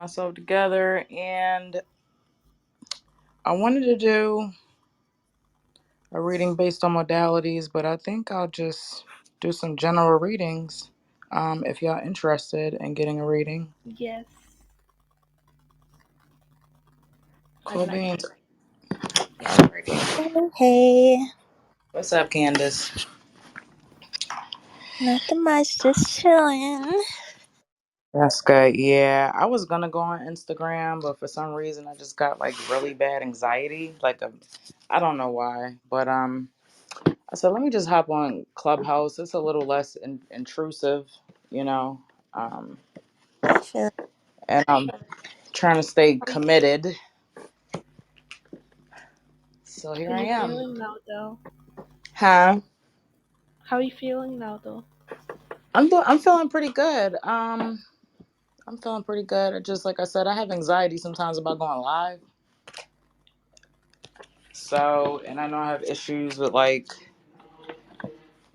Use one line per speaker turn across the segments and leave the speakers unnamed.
myself together and I wanted to do a reading based on modalities, but I think I'll just do some general readings if y'all interested in getting a reading.
Yes, I'd
Cool
like
beans.
to.
Alrighty.
Hey,
What's up, Candace?
nothing much, just chilling.
That's good. Yeah, I was gonna go on Instagram, but for some reason I just got like really bad anxiety. I don't know why, but I said let me just hop on Clubhouse. It's a little less intrusive, you know. Um,
I feel
and I'm trying to stay
How
committed. So here
are
I
you
am.
feeling now, though?
Huh?
How are you feeling now, though?
I'm feeling pretty good. I'm feeling pretty good. Just like I said, I have anxiety sometimes about going live. So, and I know I have issues with like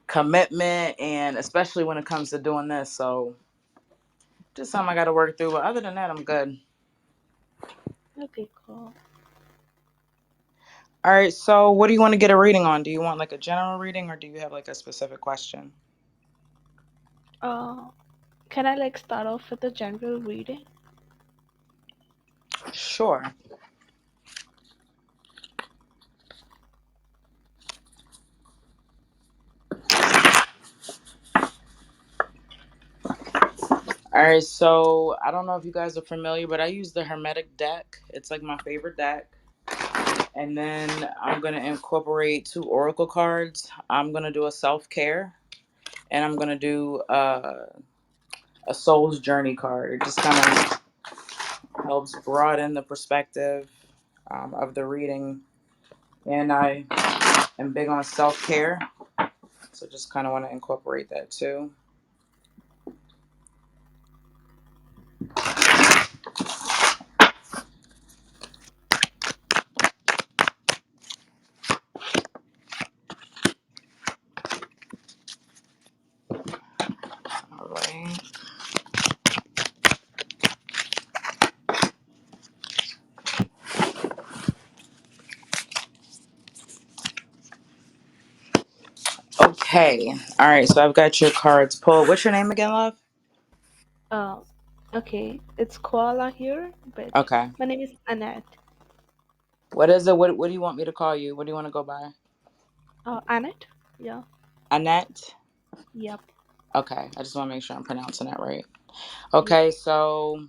commitment, and especially when it comes to doing this. So, just something I got to work through. But other than that, I'm good.
Okay, cool.
All right. So, what do you want to get a reading on? Do you want like a general reading, or do you have like a specific question?
Uh, can I like start off with a general reading?
Sure. All right, so I don't know if you guys are familiar, but I use the Hermetic deck. It's like my favorite deck. And then I'm going to incorporate two oracle cards. I'm going to do a self care, and I'm going to do a soul's journey card. It just kind of helps broaden the perspective of the reading. And I am big on self care, so just kind of want to incorporate that too. All right. Okay. All right, so I've got your cards pulled. What's your name again, love?
Uh, okay, it's Koala here, but
Okay.
my name is Annette.
What is it? What do you want me to call you? What do you want to go by?
Annette? Yeah,
Annette?
yep,
Okay. I just want to make sure I'm pronouncing that right.
yep.
Okay, so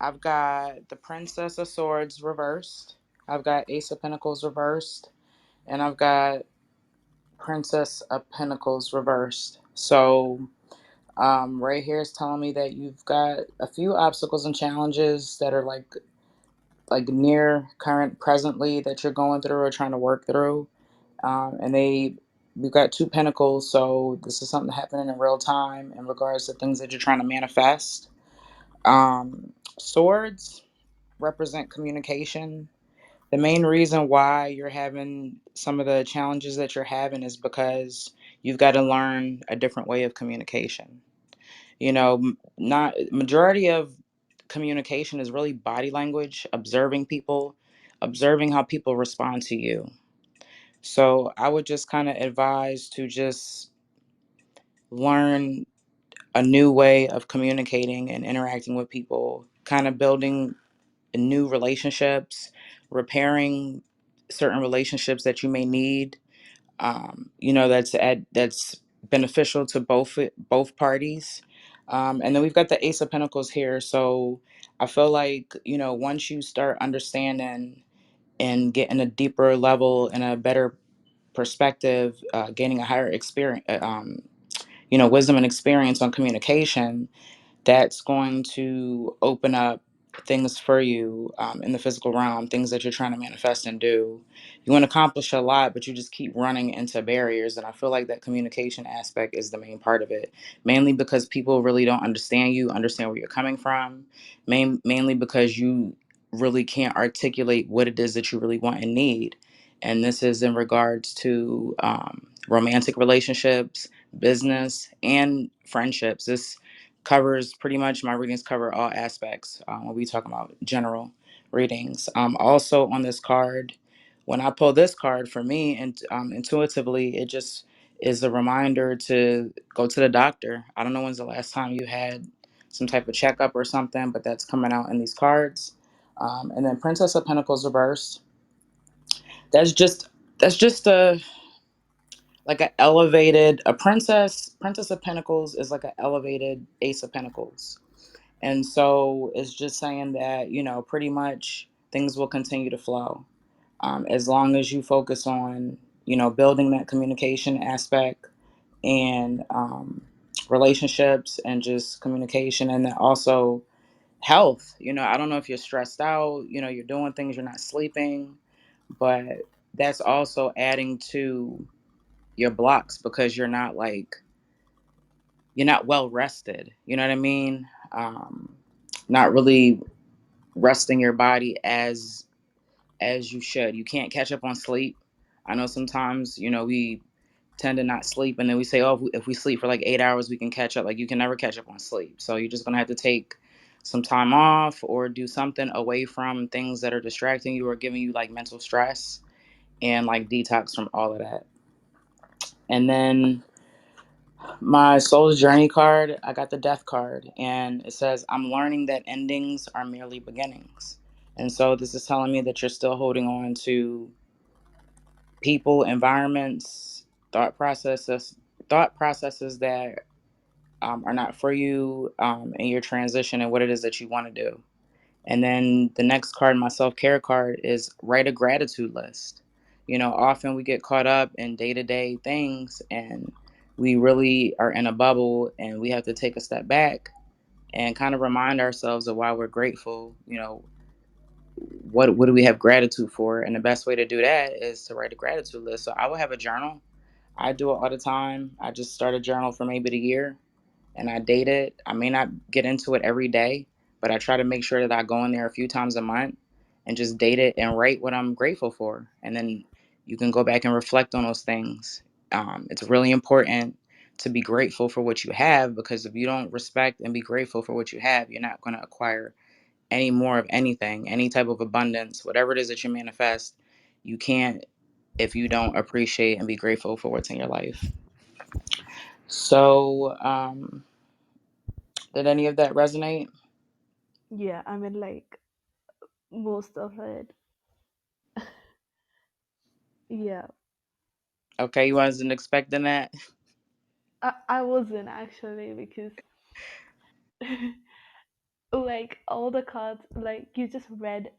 I've got the Princess of Swords reversed. I've got Ace of Pentacles reversed. And I've got Princess of Pentacles reversed. So right here is telling me that you've got a few obstacles and challenges that are like near current presently that you're going through or trying to work through. And we've got two pentacles, so this is something happening in real time in regards to things that you're trying to manifest. Swords represent communication. The main reason why you're having some of the challenges that you're having is because you've got to learn a different way of communication. Not majority of communication is really body language, observing people, observing how people respond to you. So I would just kind of advise to just learn a new way of communicating and interacting with people, kind of building new relationships, repairing certain relationships that you may need. That's beneficial to both parties. And then we've got the Ace of Pentacles here. So I feel like once you start understanding and getting a deeper level and a better perspective, gaining a higher experience, wisdom and experience on communication, that's going to open up things for you in the physical realm, things that you're trying to manifest and do. You want to accomplish a lot, but you just keep running into barriers. And I feel like that communication aspect is the main part of it, mainly because people really don't understand you, understand where you're coming from, mainly because you really can't articulate what it is that you really want and need. And this is in regards to romantic relationships, business, and friendships. covers pretty much my readings cover all aspects when we talk about general readings. Also on this card, when I pull this card for me, and intuitively, it just is a reminder to go to the doctor. I don't know when's the last time you had some type of checkup or something, but that's coming out in these cards. And then Princess of Pentacles reversed. That's just that's just a like an elevated a princess of pentacles is like an elevated ace of pentacles, and so it's just saying that, pretty much things will continue to flow, as long as you focus on, building that communication aspect, and relationships, and just communication, and then also health. I don't know if you're stressed out, you're doing things, you're not sleeping, but that's also adding to your blocks because you're not well rested. You know what I mean? Not really resting your body as you should. You can't catch up on sleep. I know sometimes, we tend to not sleep, and then we say, oh, if we sleep for like 8 hours, we can catch up. Like, you can never catch up on sleep. So you're just gonna have to take some time off or do something away from things that are distracting you or giving you like mental stress, and like detox from all of that. And then my soul's journey card, I got the death card, and it says, I'm learning that endings are merely beginnings. And so this is telling me that you're still holding on to people, environments, thought processes, thought processes that are not for you, in your transition and what it is that you want to do. And then the next card, my self care card, is write a gratitude list. Often we get caught up in day to day things, and we really are in a bubble, and we have to take a step back and kind of remind ourselves of why we're grateful. What do we have gratitude for? And the best way to do that is to write a gratitude list. So I will have a journal. I do it all the time. I just start a journal for maybe the year, and I date it. I may not get into it every day, but I try to make sure that I go in there a few times a month and just date it and write what I'm grateful for. And then you can go back and reflect on those things. It's really important to be grateful for what you have, because if you don't respect and be grateful for what you have, you're not going to acquire any more of anything, any type of abundance, whatever it is that you manifest. You can't if you don't appreciate and be grateful for what's in your life. So, did any of that resonate?
Yeah, I mean, like, most of it. Yeah.
Okay, you wasn't expecting that.
I wasn't actually, because like all the cards, like you just read,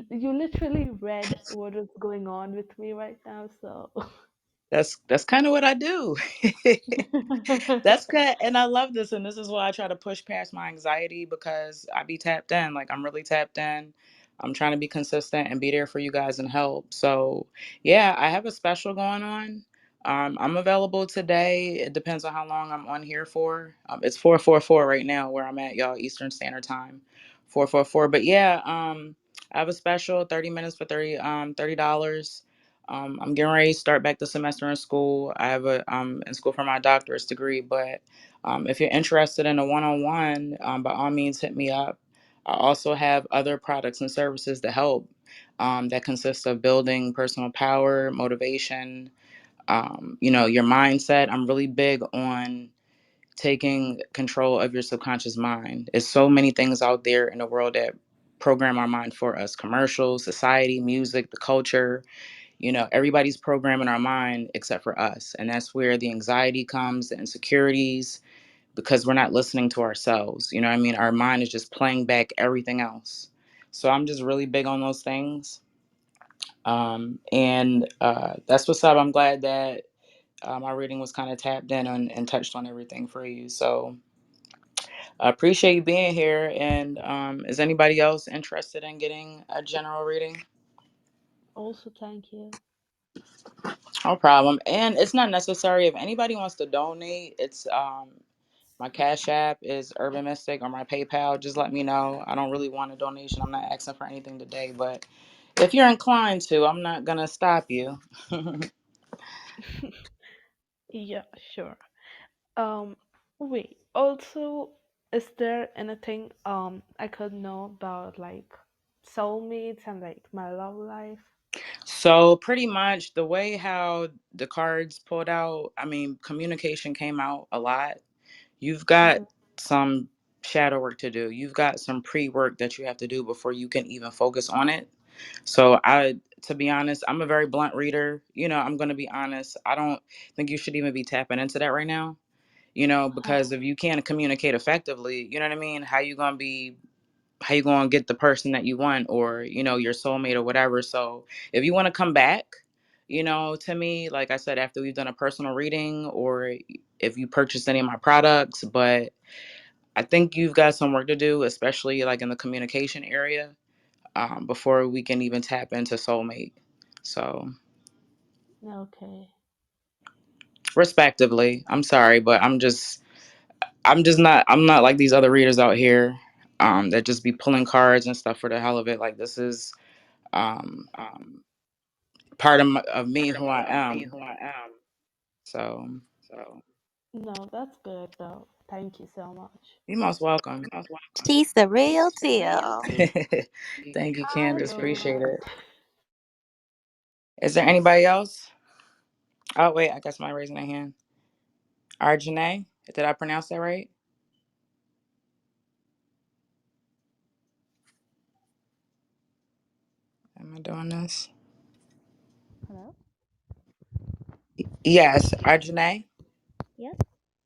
you literally read what is going on with me right now. So
That's kind of what I do. That's good, and I love this, and this is why I try to push past my anxiety, because I be tapped in. Like, I'm really tapped in. I'm trying to be consistent and be there for you guys and help. So yeah, I have a special going on. I'm available today. It depends on how long I'm on here for. It's 4:44 right now where I'm at, y'all, Eastern Standard Time. 4:44. But yeah, I have a special 30 minutes for $30. I'm getting ready to start back the semester in school. I have in school for my doctorate degree, but if you're interested in a one-on-one, by all means hit me up. I also have other products and services to help, that consist of building personal power, motivation, your mindset. I'm really big on taking control of your subconscious mind. There's so many things out there in the world that program our mind for us: commercials, society, music, the culture. Everybody's programming our mind except for us. And that's where the anxiety comes, the insecurities, because we're not listening to ourselves. You know what I mean? Our mind is just playing back everything else. So I'm just really big on those things. And that's what's up. I'm glad that my reading was kind of tapped in and touched on everything for you. So I appreciate you being here. And is anybody else interested in getting a general reading?
also thank you.
No problem. And it's not necessary. If anybody wants to donate, it's my Cash App is Urban Mystic, or my PayPal. Just let me know. I don't really want a donation. I'm not asking for anything today, but if you're inclined to, I'm not gonna stop you.
Yeah, sure. Um, Wait. Also, is there anything I could know about like soulmates and like my love life?
So pretty much the way how the cards pulled out, I mean, communication came out a lot. You've got
Hmm.
some shadow work to do. You've got some pre-work that you have to do before you can even focus on it. So to be honest, I'm a very blunt reader. I'm going to be honest. I don't think you should even be tapping into that right now. Because if you can't communicate effectively, you know what I mean? How you going to get the person that you want, or your soulmate or whatever. So if you want to come back, to me, like I said, after we've done a personal reading, or if you purchase any of my products. But I think you've got some work to do, especially like in the communication area, before we can even tap into soulmate. So
Okay.
respectively, I'm sorry, but I'm not like these other readers out here, that just be pulling cards and stuff for the hell of it. Like, this is um part of me, who I am. So
No, that's good though. Thank you so much.
you're most welcome.
She's the real deal.
Thank you,
I
Candace.
know,
Appreciate
right?
it. Is there anybody else? Oh wait, I got somebody raising their hand. Arjane, did I pronounce that right? Am I doing this?
Hello?
Yes, Arjane.
Yes?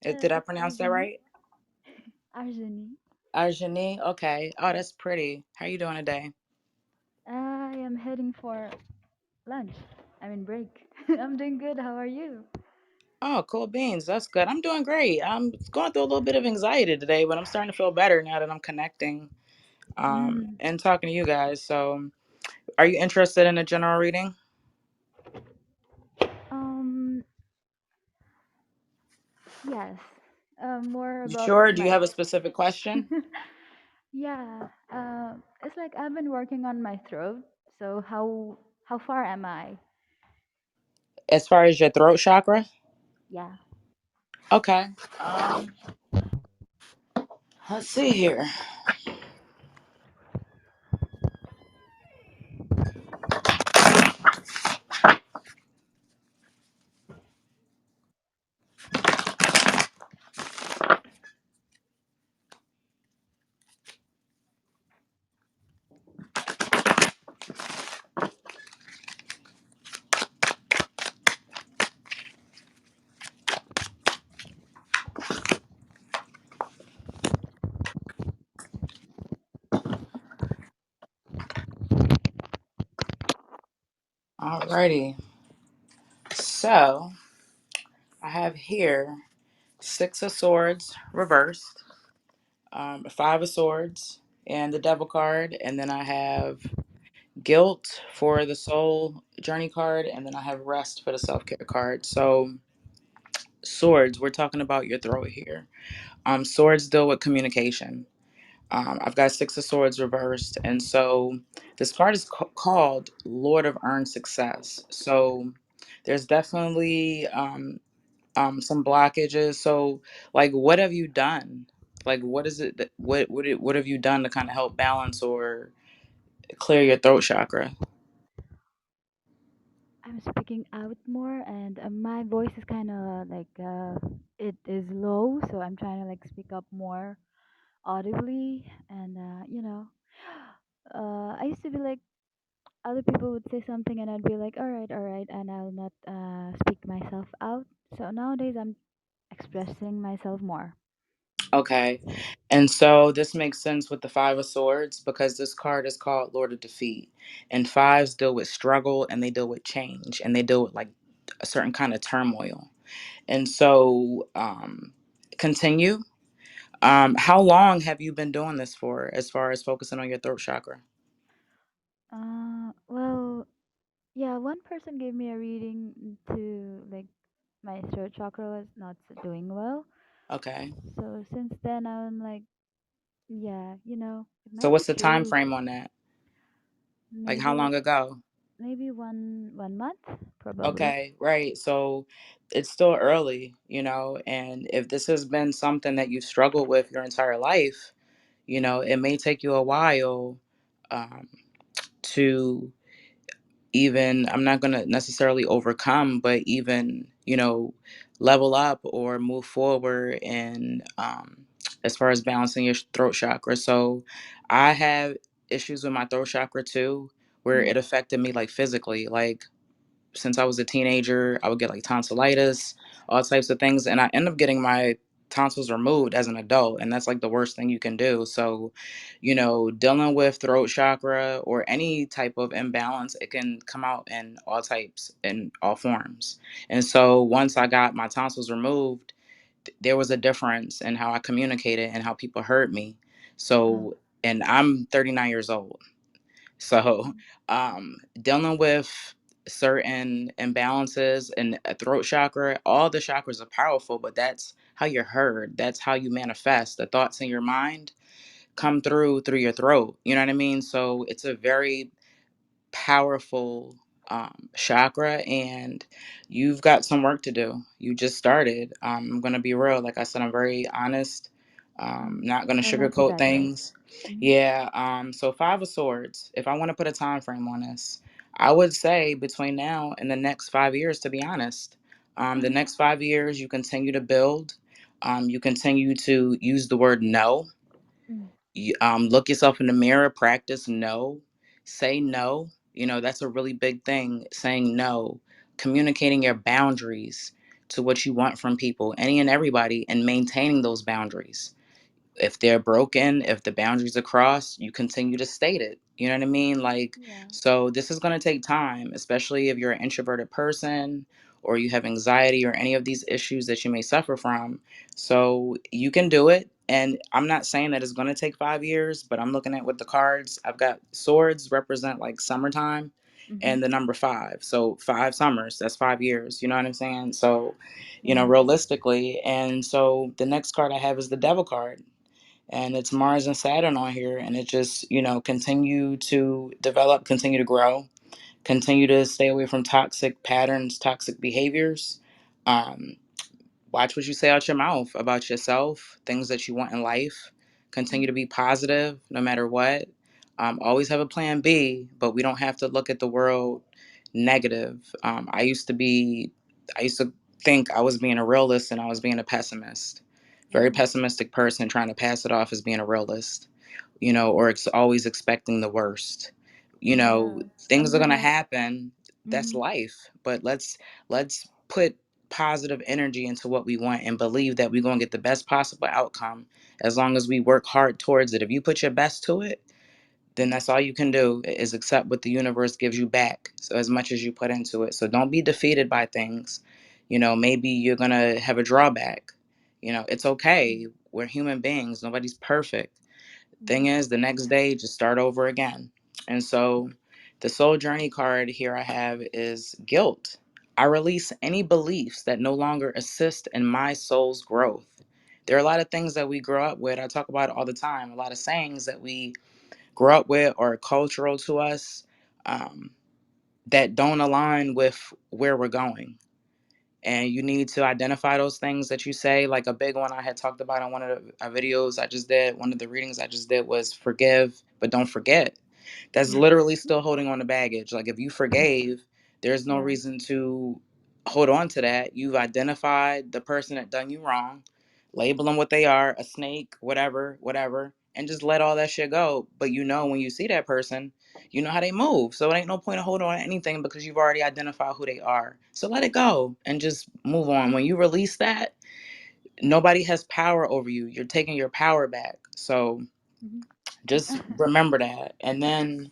Did I
It's
pronounce that
Arjuni.
right?
Arjuni.
Arjane. Okay. Oh,
Yes.
that's pretty. How you doing today?
I am heading for lunch. I mean, break. I'm doing good. How are you?
Oh, cool beans. That's good. I'm doing great. I'm going through a little bit of anxiety today, but I'm starting to feel better now that I'm connecting,
Mm.
and talking to you guys. So, are you interested in a general reading?
Um, yes. More
You
about
sure? Do you
my.
have a specific question?
Yeah. It's like I've been working on my throat. So how far am I?
As far as your throat chakra?
Yeah.
Okay. Um, let's see here. Alrighty. So, I have here Six of Swords reversed, Five of Swords, and the Devil card, and then I have Guilt for the Soul Journey card, and then I have Rest for the Self Care card. So, swords, we're talking about your throat here. Swords deal with communication. I've got Six of Swords reversed, and so this card is called Lord of Earned Success. So, there's definitely some blockages. So, like, what have you done? Like, what is it that what have you done to kind of help balance or clear your throat chakra?
I'm speaking out more, and my voice is kind of like it is low, so I'm trying to like speak up more audibly. And I used to be like other people would say something, and I'd be like, all right, and I'll not speak myself out. So nowadays, I'm expressing myself more.
Okay. And so this makes sense with the Five of Swords because this card is called Lord of Defeat. And fives deal with struggle, and they deal with change, and they deal with like a certain kind of turmoil. And so, continue. How long have you been doing this for, as far as focusing on your throat chakra?
Well, yeah, one person gave me a reading to like my throat chakra was not doing well.
Okay.
So since then, I'm like, yeah, it
So
might be
what's the time
true.
frame on that? Like, how
Maybe
long ago?
maybe one month probably.
Okay, right. So it's still early, and if this has been something that you've struggled with your entire life, it may take you a while um, to even, I'm not going to necessarily overcome, but even, level up or move forward in as far as balancing your throat chakra. So I have issues with my throat chakra too, where
Mm.
it affected me like physically. Like since I was a teenager, I would get like tonsillitis, all types of things. And I end up getting my tonsils removed as an adult. And that's like the worst thing you can do. So, dealing with throat chakra or any type of imbalance, it can come out in all types, in all forms. And so once I got my tonsils removed, there was a difference in how I communicated and how people heard me.
Oh.
So, and I'm 39 years old. So, dealing with certain imbalances in a throat chakra, all the chakras are powerful, but that's how you're heard. That's how you manifest. The thoughts in your mind come through your throat. You know what I mean? So it's a very powerful chakra, and you've got some work to do. You just started. I'm going to be real. Like I said, I'm very honest.
Mm.
Not going to
I love to
sugarcoat
diverse.
things.
Mm-hmm.
Yeah. So Five of Swords. If I want to put a time frame on this, I would say between now and the next 5 years. To be honest, the
Mm-hmm.
next 5 years, you continue to build. You continue to use the word no.
Mm.
Look yourself in the mirror, practice no, say no. That's a really big thing, saying no, communicating your boundaries to what you want from people, any and everybody, and maintaining those boundaries. If they're broken, if the boundaries are crossed, you continue to state it. You know what I mean? Like,
Yeah.
so this is going to take time, especially if you're an introverted person or you have anxiety or any of these issues that you may suffer from. So you can do it. And I'm not saying that it's going to take 5 years, but I'm looking at with the cards. I've got swords represent like summertime
Mm-hmm.
and the number five. So 5 summers, that's 5 years. You know what I'm saying? So,
Yeah.
realistically. And so the next card I have is the devil card, and it's Mars and Saturn on here, and it just continue to develop, continue to grow, continue to stay away from toxic patterns, toxic behaviors. um, Watch what you say out your mouth about yourself, things that you want in life. Continue to be positive no matter what. Always have a plan B, but we don't have to look at the world negative. I used to think I was being a realist and I was being a pessimist. Very
Mm.
pessimistic person trying to pass it off as being a realist, or it's always expecting the worst.
Yeah.
Things are
Somehow
gonna
I.
happen. That's
Mm-hmm.
life. But let's put positive energy into what we want and believe that we're gonna get the best possible outcome as long as we work hard towards it. If you put your best to it, then that's all you can do is accept what the universe gives you back. So as much as you put into it. So don't be defeated by things. Maybe you're gonna have a drawback. It's okay. We're human beings. Nobody's perfect.
Mm-hmm.
Thing is, the next day, just start over again. And so the soul journey card here I have is guilt. I release any beliefs that no longer assist in my soul's growth. There are a lot of things that we grow up with. I talk about it all the time. A lot of sayings that we grow up with or cultural to us, um, that don't align with where we're going. And you need to identify those things that you say. Like a big one I had talked about on one of the videos I just did, one of the readings I just did was forgive, but don't forget. That's
Mm.
literally still holding on to baggage. Like if you forgave, there's no
Yeah.
reason to hold on to that. You've identified the person that done you wrong, label them what they are, a snake, whatever, whatever, and just let all that shit go. But when you see that person, you know how they move. So it ain't no point of holding on to anything because you've already identified who they are. So let it go and just move on. When you release that, nobody has power over you. You're taking your power back. So
Mm-hmm.
just remember that. And then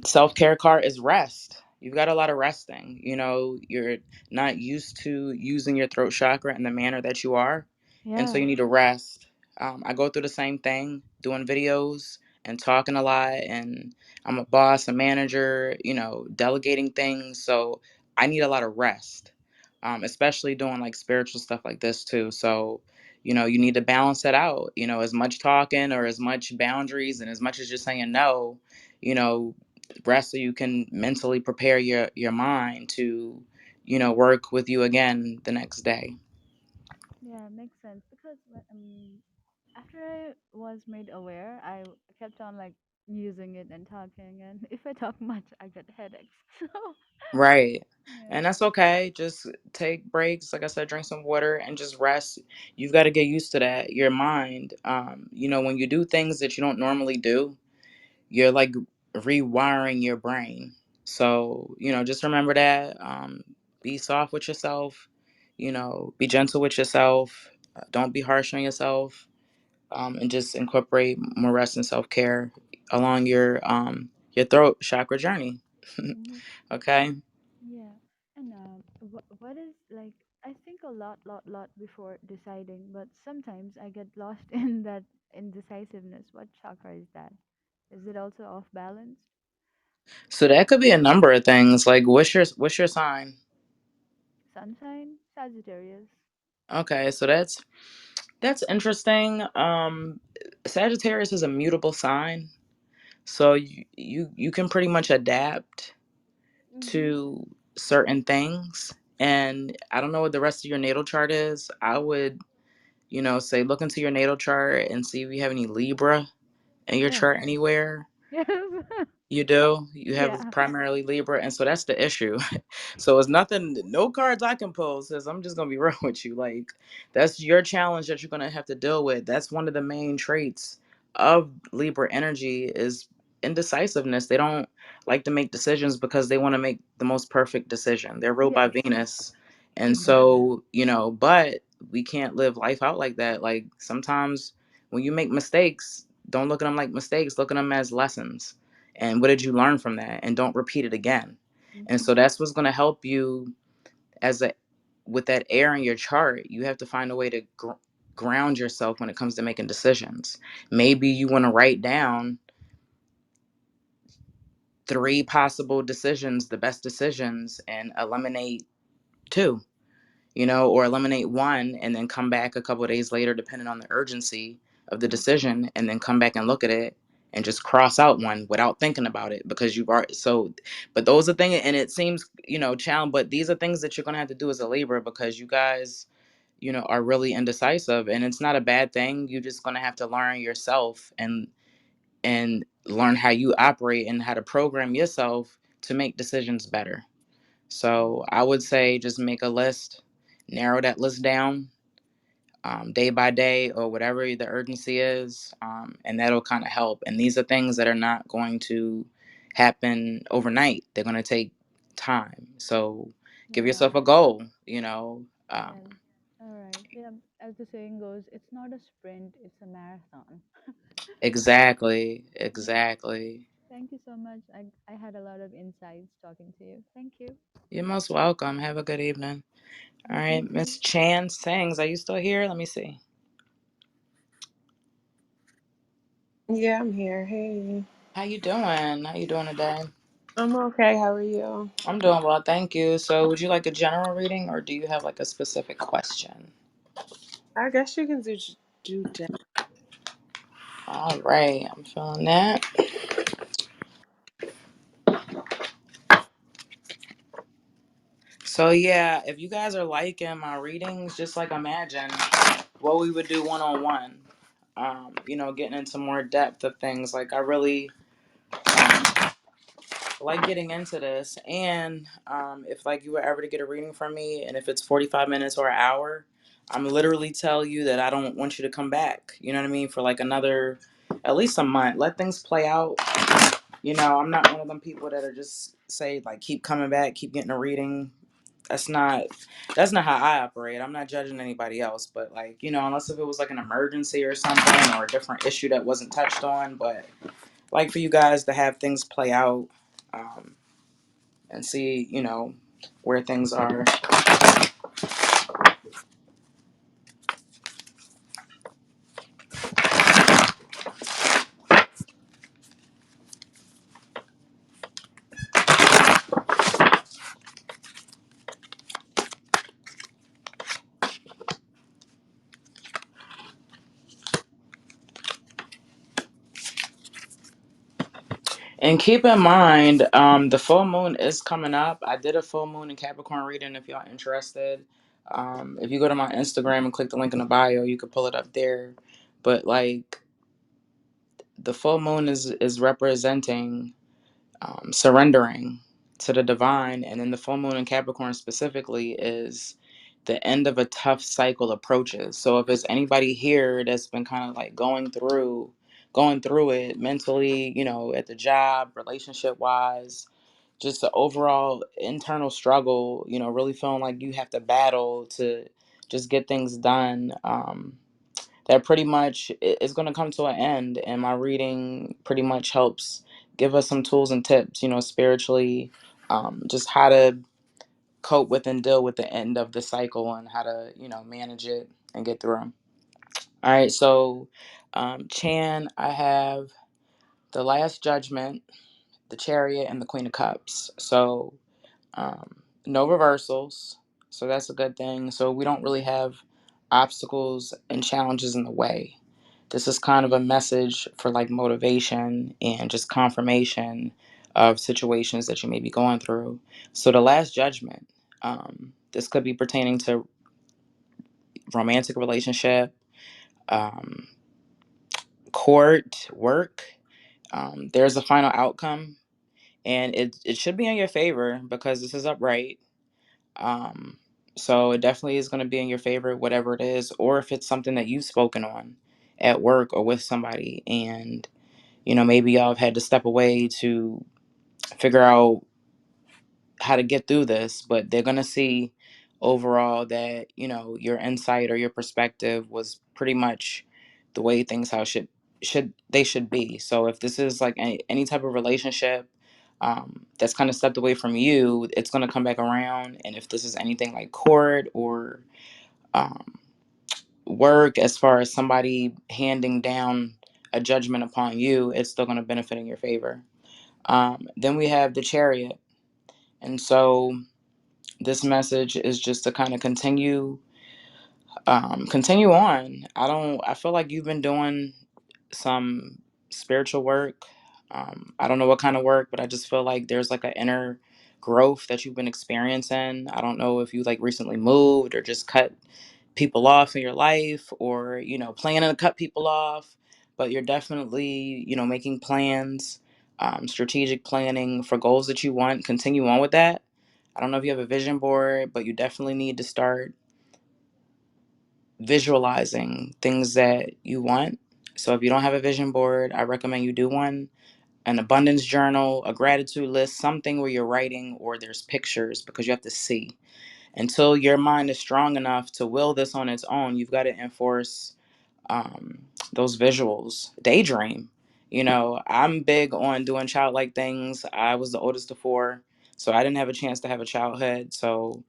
self care card is rest. You've got a lot of resting. You're not used to using your throat chakra in the manner that you are. And so
Yeah.
you need to rest. I go through the same thing, doing videos and talking a lot. And I'm a boss, a manager, delegating things. So I need a lot of rest, especially doing like spiritual stuff like this too. So, you need to balance that out. As much talking or as much boundaries and as much as just saying no, you know rest, so you can mentally prepare your mind to work with you again the next day.
Yeah, makes sense because after I was made aware, I kept on like using it and talking, and if I talk much, I get headaches. So
Right.
yeah.
And that's okay. Just take breaks. Like I said, drink some water and just rest. You've got to get used to that. Your mind, when you do things that you don't normally do, you're like rewiring your brain. So, just remember that. Be soft with yourself, be gentle with yourself. Don't be harsh on yourself. And just incorporate more rest and self care along your throat chakra journey.
Hmm.
Okay.
Yeah. And what is like? I think a lot before deciding, but sometimes I get lost in that indecisiveness. What chakra is that? Is it also off balance?
So that could be a number of things. Like, what's your sign?
Sun sign, Sagittarius.
Okay, so that's interesting. Sagittarius is a mutable sign, so you can pretty much adapt
Mm-hmm.
to certain things. And I don't know what the rest of your natal chart is. I would, say look into your natal chart and see if you have any Libra in your
Oh,
chart anywhere.
yes.
You do. You have
Yeah.
primarily Libra, and so that's the issue. So it's nothing. No cards I can pull says I'm just gonna be real with you. Like that's your challenge that you're gonna have to deal with. That's one of the main traits of Libra energy is indecisiveness. They don't like to make decisions because they want to make the most perfect decision. They're ruled by
Yes.
Venus, and
Exactly.
so but we can't live life out like that. Like sometimes when you make mistakes, don't look at them like mistakes. Look at them as lessons and what did you learn from that, and don't repeat it again. And
Mm-hmm.
so that's what's going to help you as a with that air in your chart. You have to find a way to ground yourself when it comes to making decisions. Maybe you want to write down three possible decisions, the best decisions, and eliminate two, or eliminate one and then come back a couple of days later, depending on the urgency of the decision, and then come back and look at it and just cross out one without thinking about it because you've already so. But those are things, and it seems challenge, but these are things that you're gonna have to do as a Libra because you guys are really indecisive, and it's not a bad thing. You're just gonna have to learn yourself and learn how you operate and how to program yourself to make decisions better. So I would say just make a list, narrow that list down day by day or whatever the urgency is, and that'll kind of help. And these are things that are not going to happen overnight, they're going to take time. So give
Yeah.
yourself a goal,
Yes. All right. Yeah. As the saying goes, it's not a sprint, it's a marathon.
exactly,
Yeah.
exactly.
Thank you so much. I had a lot of insights talking to you. Thank you.
You're most welcome. Have a good evening. All
You
right,
too.
Miss Chan Sings, are you still here? Let me see.
Yeah, I'm here. Hey.
How you doing today?
I'm okay. How are you?
I'm doing well, thank you. So, would you like a general reading, or do you have like a specific question?
I guess you can do that.
All right, I'm feeling that. So, yeah, if you guys are liking my readings, just like imagine what we would do one on one. Getting into more depth of things. Like, I really like getting into this. And if like you were ever to get a reading from me, and if it's 45 minutes or an hour, I'm literally tell you that I don't want you to come back. You know what I mean? For like another, at least a month. Let things play out. I'm not one of them people that are just say like keep coming back, keep getting a reading. That's not that's not how I operate. I'm not judging anybody else, but like, unless if it was like an emergency or something or a different issue that wasn't touched on, but like for you guys to have things play out um, and see, where things are. And keep in mind, the full moon is coming up. I did a full moon in Capricorn reading if y'all interested. If you go to my Instagram and click the link in the bio, you could pull it up there. But like the full moon is representing surrendering to the divine, and then the full moon in Capricorn specifically is the end of a tough cycle approaches. So if there's anybody here that's been kind of like going through it mentally, at the job, relationship wise, just the overall internal struggle, really feeling like you have to battle to just get things done. That pretty much is going to come to an end, and my reading pretty much helps give us some tools and tips, spiritually, just how to cope with and deal with the end of the cycle and how to, manage it and get through 'em. All right, so Chan, I have the Last Judgment, the Chariot, and the Queen of Cups. So no reversals, so that's a good thing. So we don't really have obstacles and challenges in the way. This is kind of a message for like motivation and just confirmation of situations that you may be going through. So the Last Judgment, this could be pertaining to romantic relationship, um, court, work. There's a final outcome, and it should be in your favor because this is upright. Um, so it definitely is going to be in your favor, whatever it is, or if it's something that you've spoken on at work or with somebody, and maybe y'all have had to step away to figure out how to get through this, but they're going to see overall that, your insight or your perspective was pretty much the way things how should be. So if this is like any type of relationship that's kind of stepped away from you, it's going to come back around. And if this is anything like court or um, work, as far as somebody handing down a judgment upon you, it's still going to benefit in your favor. Then we have the Chariot. And so this message is just to kind of continue on. I feel like you've been doing some spiritual work. I don't know what kind of work, but I just feel like there's like an inner growth that you've been experiencing. I don't know if you like recently moved or just cut people off in your life, or planning to cut people off, but you're definitely making plans, strategic planning for goals that you want. Continue on with that. I don't know if you have a vision board, but you definitely need to start visualizing things that you want. So if you don't have a vision board, I recommend you do one. An abundance journal, a gratitude list, something where you're writing or there's pictures, because you have to see. Until your mind is strong enough to will this on its own, you've got to enforce those visuals. Daydream. I'm big on doing childlike things. I was the oldest of four, so I didn't have a chance to have a childhood. So,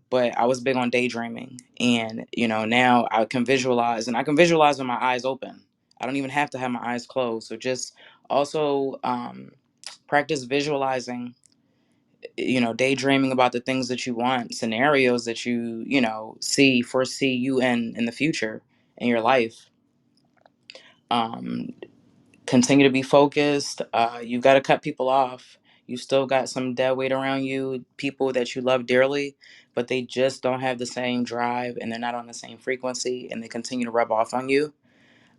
but I was big on daydreaming. And, now I can visualize, and I can visualize with my eyes open. I don't even have to have my eyes closed. So just also practice visualizing, daydreaming about the things that you want, scenarios that foresee you in the future in your life. um Continue to be focused. You've got to cut people off. You still got some dead weight around you, people that you love dearly, but they just don't have the same drive, and they're not on the same frequency, and they continue to rub off on you.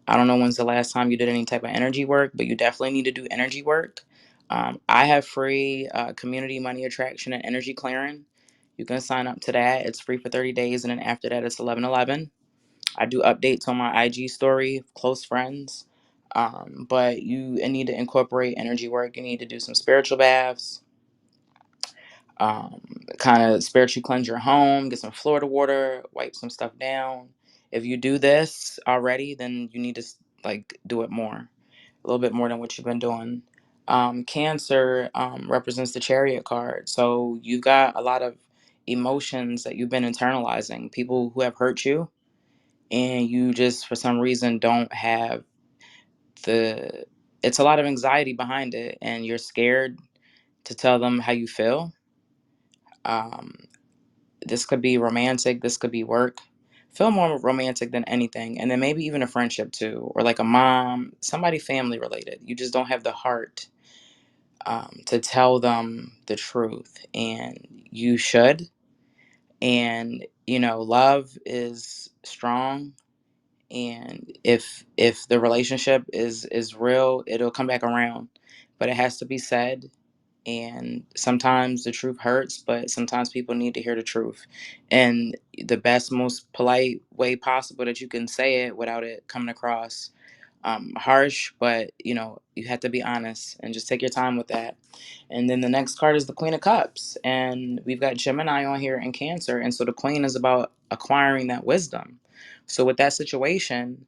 I don't know when's the last time you did any type of energy work, but you definitely need to do energy work. I have free community money attraction and energy clearing. You can sign up to that. It's free for 30 days, and then after that, it's 11/11. I do updates on my IG story, close friends. But you need to incorporate energy work. You need to do some spiritual baths, kind of spiritually cleanse your home, get some Florida water, wipe some stuff down. If you do this already, then you need to like do it more, a little bit more than what you've been doing. Cancer represents the Chariot card, so you've got a lot of emotions that you've been internalizing. People who have hurt you, and you just for some reason don't have the. It's a lot of anxiety behind it, and you're scared to tell them how you feel. Um, this could be romantic, this could be work. Feel more romantic than anything, and then maybe even a friendship too, or like a mom, somebody family related. You just don't have the heart. to tell them the truth, and you should. And love is strong, and if the relationship is real, it'll come back around, but it has to be said. And sometimes the truth hurts, but sometimes people need to hear the truth, and the best, most polite way possible that you can say it without it coming across harsh. But you have to be honest and just take your time with that. And then the next card is the Queen of Cups, and we've got Gemini on here in Cancer, and so the Queen is about acquiring that wisdom. So with that situation,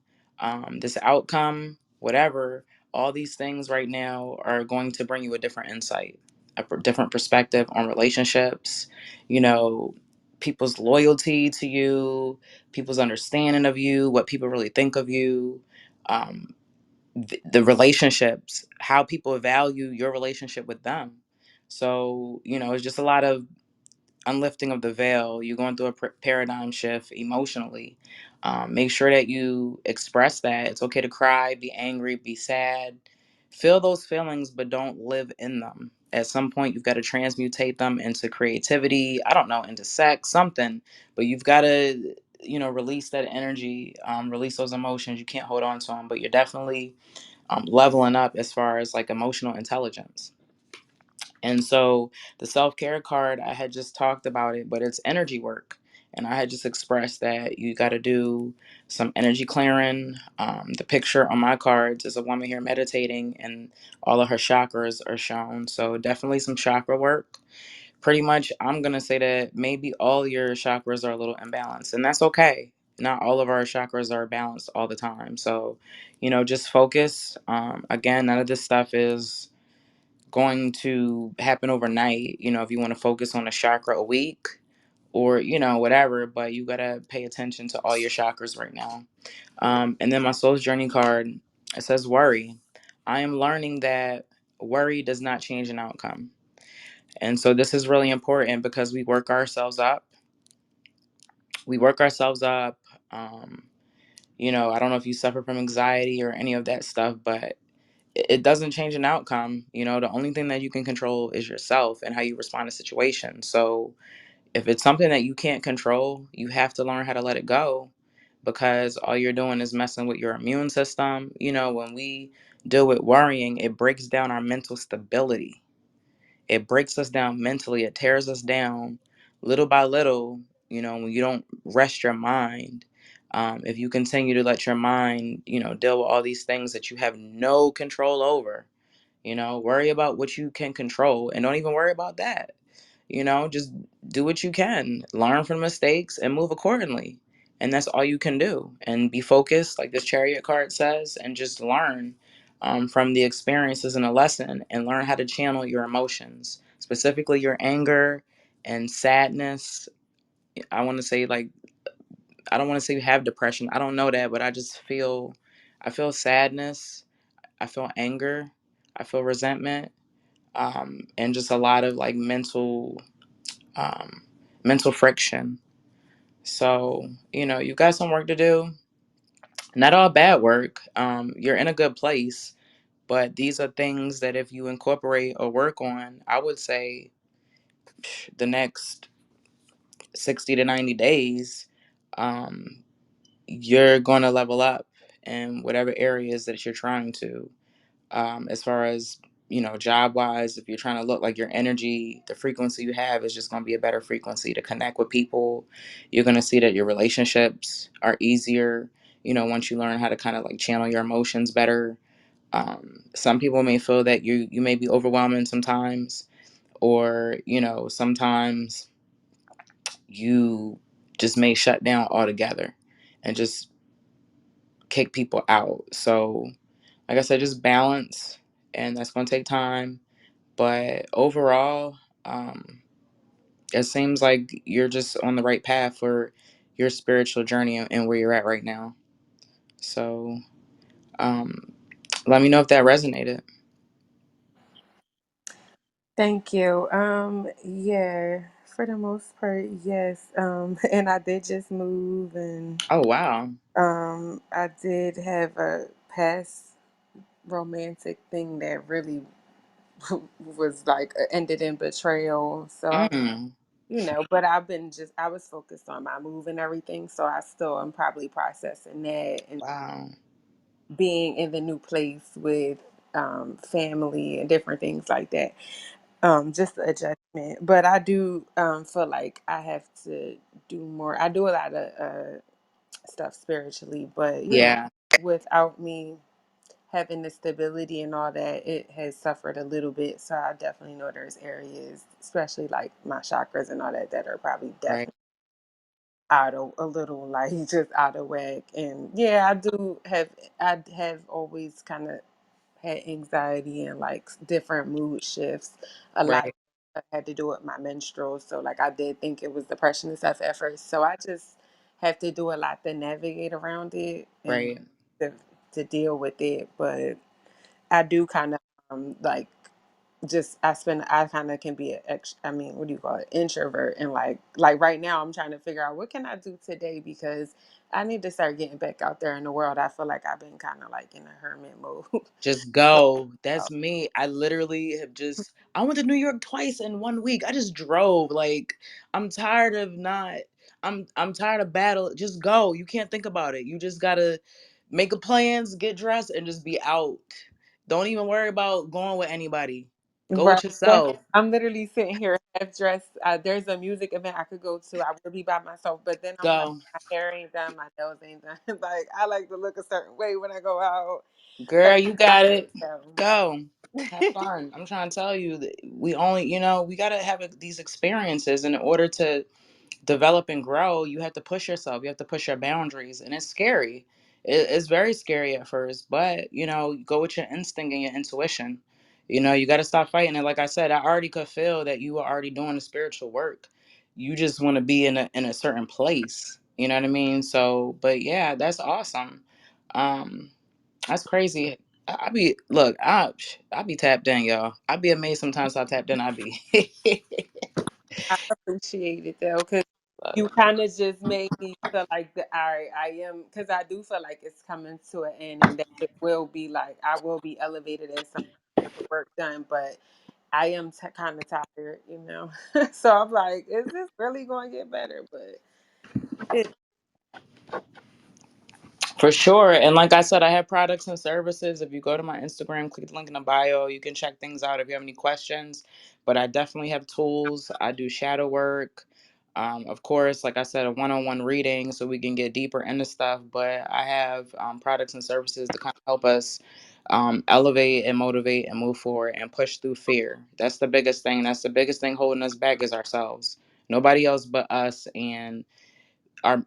this outcome, whatever, all these things right now are going to bring you a different insight, different perspective on relationships, you know, people's loyalty to you, people's understanding of you, what people really think of you. Um, the relationships, how people value your relationship with them. So, it's just a lot of unlifting of the veil. You're going through a paradigm shift emotionally. Make sure that you express that. It's okay to cry, be angry, be sad. Feel those feelings, but don't live in them. At some point, you've got to transmutate them into creativity. I don't know, into sex, something. But you've got to, release that energy, release those emotions. You can't hold on to them, but you're definitely leveling up as far as like emotional intelligence. And so the self care card, I had just talked about it, but it's energy work. And I had just expressed that you got to do some energy clearing. The picture on my cards is a woman here meditating, and all of her chakras are shown. So definitely some chakra work. Pretty much, I'm going to say that maybe all your chakras are a little imbalanced, and that's okay. Not all of our chakras are balanced all the time. So, just focus. Again, none of this stuff is going to happen overnight. If you want to focus on a chakra a week or, whatever, but you got to pay attention to all your chakras right now. And then my soul's journey card, it says worry. I am learning that worry does not change an outcome. And so this is really important because we work ourselves up. We work ourselves up. Um, I don't know if you suffer from anxiety or any of that stuff, but it doesn't change an outcome. The only thing that you can control is yourself and how you respond to situations. So if it's something that you can't control, you have to learn how to let it go, because all you're doing is messing with your immune system. When we deal with worrying, it breaks down our mental stability. It breaks us down mentally. It tears us down little by little. When you don't rest your mind, if you continue to let your mind, deal with all these things that you have no control over, worry about what you can control, and don't even worry about that. Just do what you can, learn from mistakes and move accordingly. And that's all you can do. And be focused, like this chariot card says, and just learn from the experiences and a lesson, and learn how to channel your emotions, specifically your anger and sadness. I want to say, like, I don't want to say you have depression. I don't know that, but I feel sadness. I feel anger. I feel resentment. And just a lot of like um, mental friction. So, you've got some work to do. Not all bad work. You're in a good place, but these are things that if you incorporate or work on, I would say the next 60 to 90 days, um, you're going to level up in whatever areas that you're trying to. As far as job wise, if you're trying to look like your energy, the frequency you have is just going to be a better frequency to connect with people. You're going to see that your relationships are easier, once you learn how to kind of like channel your emotions better. Some people may feel that you may be overwhelming sometimes, or sometimes you just may shut down altogether and just kick people out. So like I said, just balance, and that's going to take time. But overall, um, it seems like you're just on the right path for your spiritual journey and where you're at right now. So um, let me know if that resonated.
Thank you. Yeah, for the most part, yes. And I did just move, and
Oh, wow.
I did have a past romantic thing that really was like ended in betrayal. So
Mm.
but I was focused on my move and everything. So I still am probably processing that and
Wow.
being in the new place with family and different things like that. Just the adjustment. But I do feel like I have to do more. I do a lot of stuff spiritually, but
Yeah.
without me having the stability and all that, it has suffered a little bit. So I definitely know there's areas, especially like my chakras and all that, that are probably
Right.
definitely out of a little like just out of whack. And yeah, I have always kind of had anxiety and like different mood shifts. A lot
Right.
of had to do with my menstrual. So like I did think it was depression and stuff at first. So I just have to do a lot to navigate around it and
Right.
to, to deal with it. But I do kind of like just I kind of can be an ex I mean, what do you call it, introvert, and like right now I'm trying to figure out what can I do today because I need to start getting back out there in the world. I feel like I've been kind of like in a hermit mode.
Just
So
go. That's me. I literally have just I went to New York twice in 1 week. I just drove. Like I'm tired of not I'm tired of battle. Just go. You can't think about it. You just gotta make a plans, get dressed, and just be out. Don't even worry about going with anybody. Go
right,
with yourself.
I'm literally sitting here half dressed. There's a music event I could go to. I would be by myself, but then I'm like,
Go.
my hair ain't done, my nails ain't done. Like I like to look a certain way when I go out.
Girl,
So
you got it.
so.
Go. Have fun. I'm trying to tell you that we only, we got to have these experiences in order to develop and grow. You have to push yourself. You have to push your boundaries, and it's scary. It's very scary at first, but go with your instinct and your intuition. You got to stop fighting it. Like I said, I already could feel that you were already doing the spiritual work. You just want to be in a certain place. You know what I mean? So, but yeah, that's awesome. Um, that's crazy. I be look, I be tapped in, y'all. I be amazed sometimes how tapped in I be.
I appreciate it though, because
Look,
you kind of just made me feel like all right, I am, because I do feel like it's coming to an end and that it will be like I will be elevated as some work done, but I am kind of tired. So I'm like, is this really going to get better? But it,
for sure. And like I said, I have products and services. If you go to my Instagram, click the link in the bio, you can check things out if you have any questions. But I definitely have tools. I do shadow work. Of course, like I said, a one-on-one reading so we can get deeper into stuff. But I have products and services to kind of help us elevate and motivate and move forward and push through fear. That's the biggest thing. That's the biggest thing holding us back is ourselves. Nobody else but us. And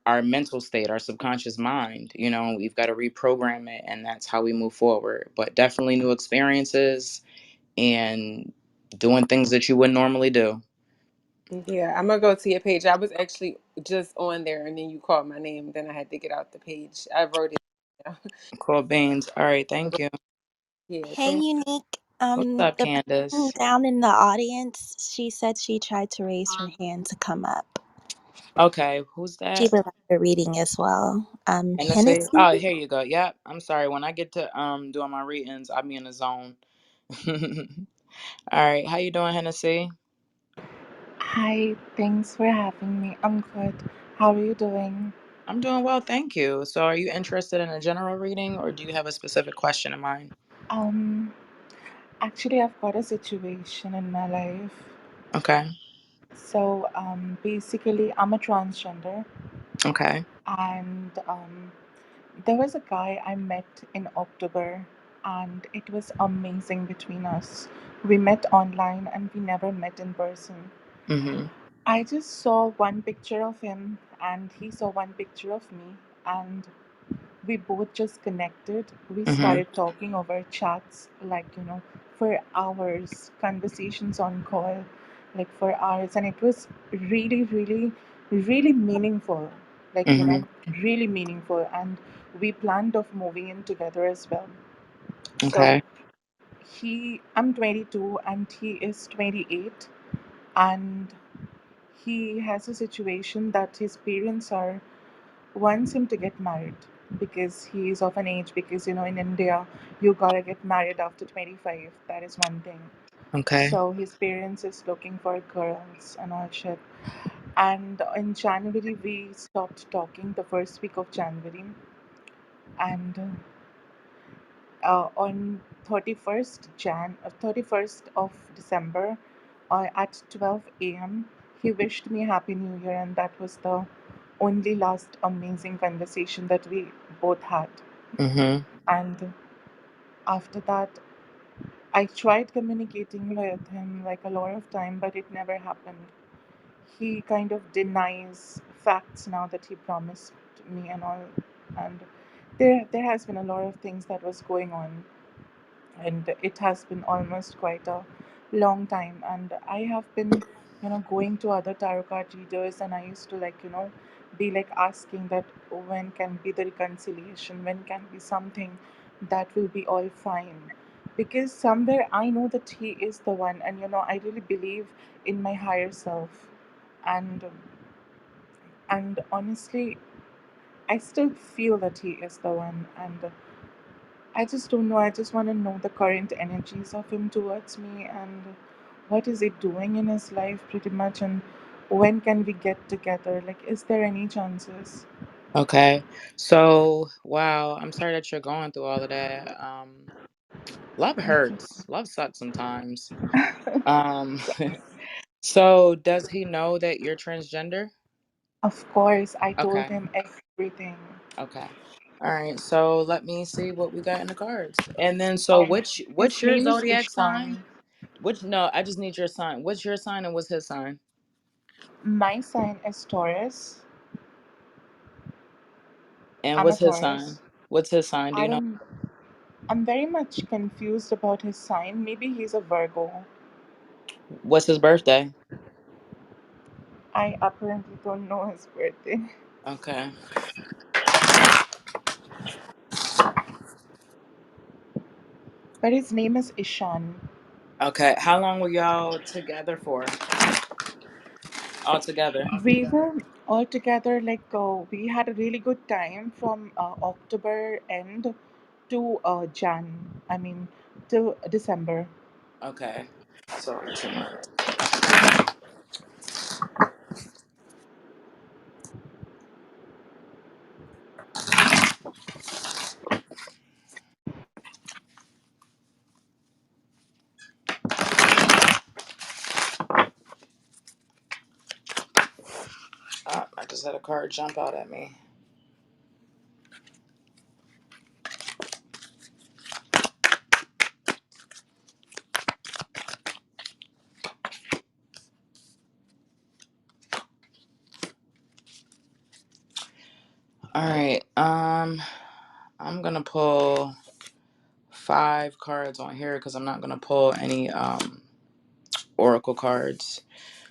our mental state, our subconscious mind. We've got to reprogram it, and that's how we move forward. But definitely new experiences and doing things that you wouldn't normally do.
yeah, I'm gonna go to your page. I was actually just on there, and then you called my name. Then I had to get out the page. I wrote it down.
Cool beans. All right, thank you.
Yeah,
Hey,
thank
Unique.
What's up,
The person
Candace?
down in the audience, she said she tried to raise her hand to come up.
Okay, who's
She
that?
would like a reading as well.
Hennessy.
Hennessy.
Oh, here you go. Yep, I'm sorry, when I get to doing my readings, I'll be in the zone. All right, how you doing, Hennessy?
Hi, thanks for having me. I'm good. How are you doing?
I'm doing well, thank you. So are you interested in a general reading, or do you have a specific question in mind?
Um, Actually, I've got a situation in my life.
Okay.
So, basically, I'm a transgender,
Okay.
and there was a guy I met in October, and it was amazing between us. We met online, and we never met in person.
Mm-hmm.
I just saw one picture of him, and he saw one picture of me, and we both just connected. We
Mm-hmm.
started talking over chats, like, for hours, conversations on call, like for hours. And it was really, really, really meaningful, like,
Mm-hmm.
really meaningful. And we planned of moving in together as well. So
Okay.
I'm 22 and he is 28. And he has a situation that his parents are wants him to get married because he is of an age, because in India you gotta get married after 25. That is one thing.
Okay.
So his parents is looking for girls and all shit. And in January we stopped talking the first week of January, and on 31st of December, at 12 a.m. he wished me happy new year, and that was the only last amazing conversation that we both had.
Mm-hmm.
And after that, I tried communicating with him like a lot of time, but it never happened. He kind of denies facts now that he promised me and all. And there has been a lot of things that was going on, and it has been almost quite a long time. And I have been, going to other tarot card readers, and I used to, like, be like asking that when can be the reconciliation, when can be something that will be all fine, because somewhere I know that he is the one, and I really believe in my higher self. And and honestly, I still feel that he is the one. And I just don't know. I just want to know the current energies of him towards me, and what is he doing in his life, pretty much, and when can we get together? Like, is there any chances?
Okay. So, wow, I'm sorry that you're going through all of that. Love
Thank you.
hurts. Love sucks sometimes. Um, so does he know that you're transgender?
Of course, I told
Okay.
him everything.
Okay. All right. So let me see what we got in the cards. And then so
Um,
what's
his
your
name is
zodiac sign?
Ishan.
Which no, I just need your sign. What's your sign and what's his sign?
My sign is Taurus.
And
I'm a
what's his sign?
Taurus.
What's his sign? Do
I
you know?
don't. I'm very much confused about his sign. Maybe he's a Virgo.
What's his birthday?
I apparently don't know his birthday.
Okay.
But his name is Ishan.
Okay. How long were y'all together for? All together.
We were all together, like, we had a really good time from October end to I mean, till December.
Okay. So 2 months. I just had a card jump out at me. All right. I'm gonna pull 5 cards on here because I'm not gonna pull any oracle cards.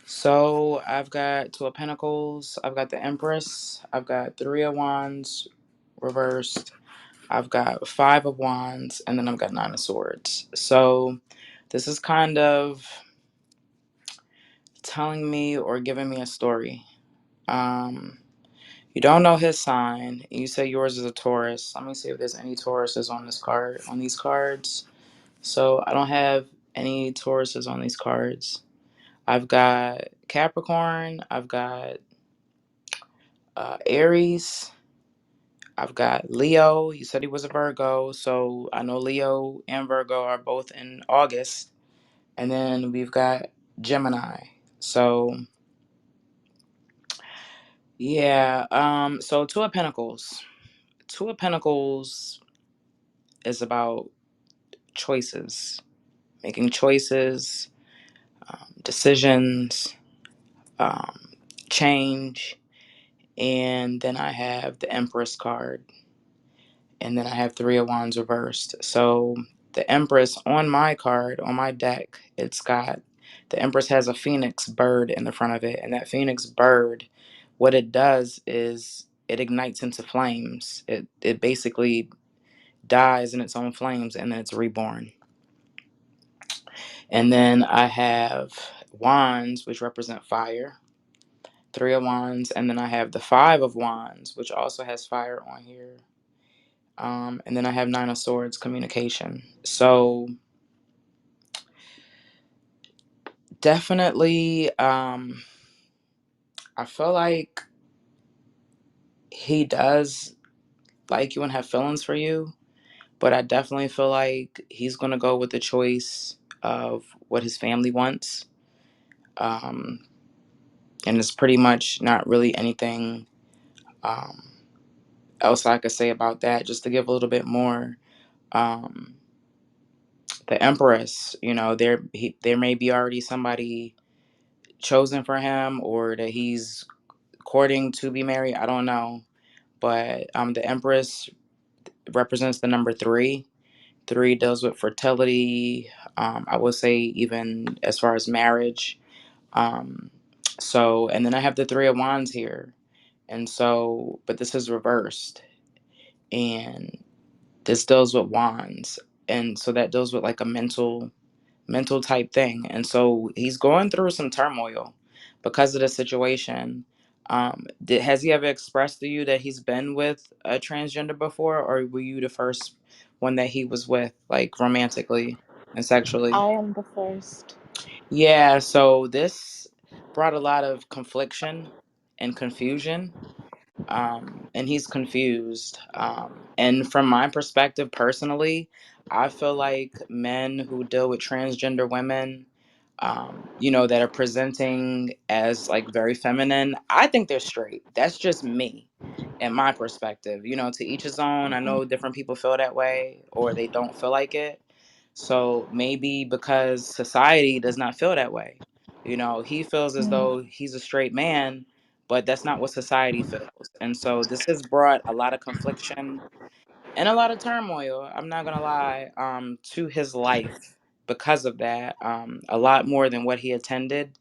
So I've got Two of Pentacles, I've got the Empress, I've got Three of Wands reversed, I've got Five of Wands, and then I've got Nine of Swords. So this is kind of telling me or giving me a story. Um, you don't know his sign. You say yours is a Taurus. Let me see if there's any Tauruses on this card, on these cards. So I don't have any Tauruses on these cards. I've got Capricorn. I've got Aries. I've got Leo. You said he was a Virgo. So I know Leo and Virgo are both in August. And then we've got Gemini. So yeah. So Two of Pentacles. Two of Pentacles is about choices, making choices, decisions, um, change. And then I have the Empress card, and then I have Three of Wands reversed. So the Empress on my card, on my deck, it's got the Empress has a phoenix bird in the front of it, and that phoenix bird, what it does is it ignites into flames. It basically dies in its own flames, and then it's reborn. And then I have Wands, which represent fire. Three of Wands, and then I have the Five of Wands, which also has fire on here. And then I have Nine of Swords, communication. So Definitely, I feel like he does like you and have feelings for you, but I definitely feel like he's gonna go with the choice of what his family wants. Um, and it's pretty much not really anything um, else I could say about that. Just to give a little bit more, um, the Empress, there may be already somebody chosen for him, or that he's courting to be married. I don't know, but the Empress represents the number three. Three deals with fertility. I would say even as far as marriage. Um, and then I have the Three of Wands here. And so, but this is reversed. And this deals with wands. And so that deals with like a mental type thing. And so he's going through some turmoil because of the situation. Has he ever expressed to you that he's been with a transgender before, or were you the first one that he was with, like romantically and sexually?
I am the first.
Yeah, so this brought a lot of confliction and confusion, and he's confused. And from my perspective, personally, I feel like men who deal with transgender women, that are presenting as like very feminine, I think they're straight. That's just me and my perspective. To each his own. I know different people feel that way or they don't feel like it. So maybe because society does not feel that way. He feels as
Mm,
though he's a straight man, but that's not what society feels. And so this has brought a lot of confliction and a lot of turmoil, I'm not gonna lie, to his life because of that. A lot more than what he attended.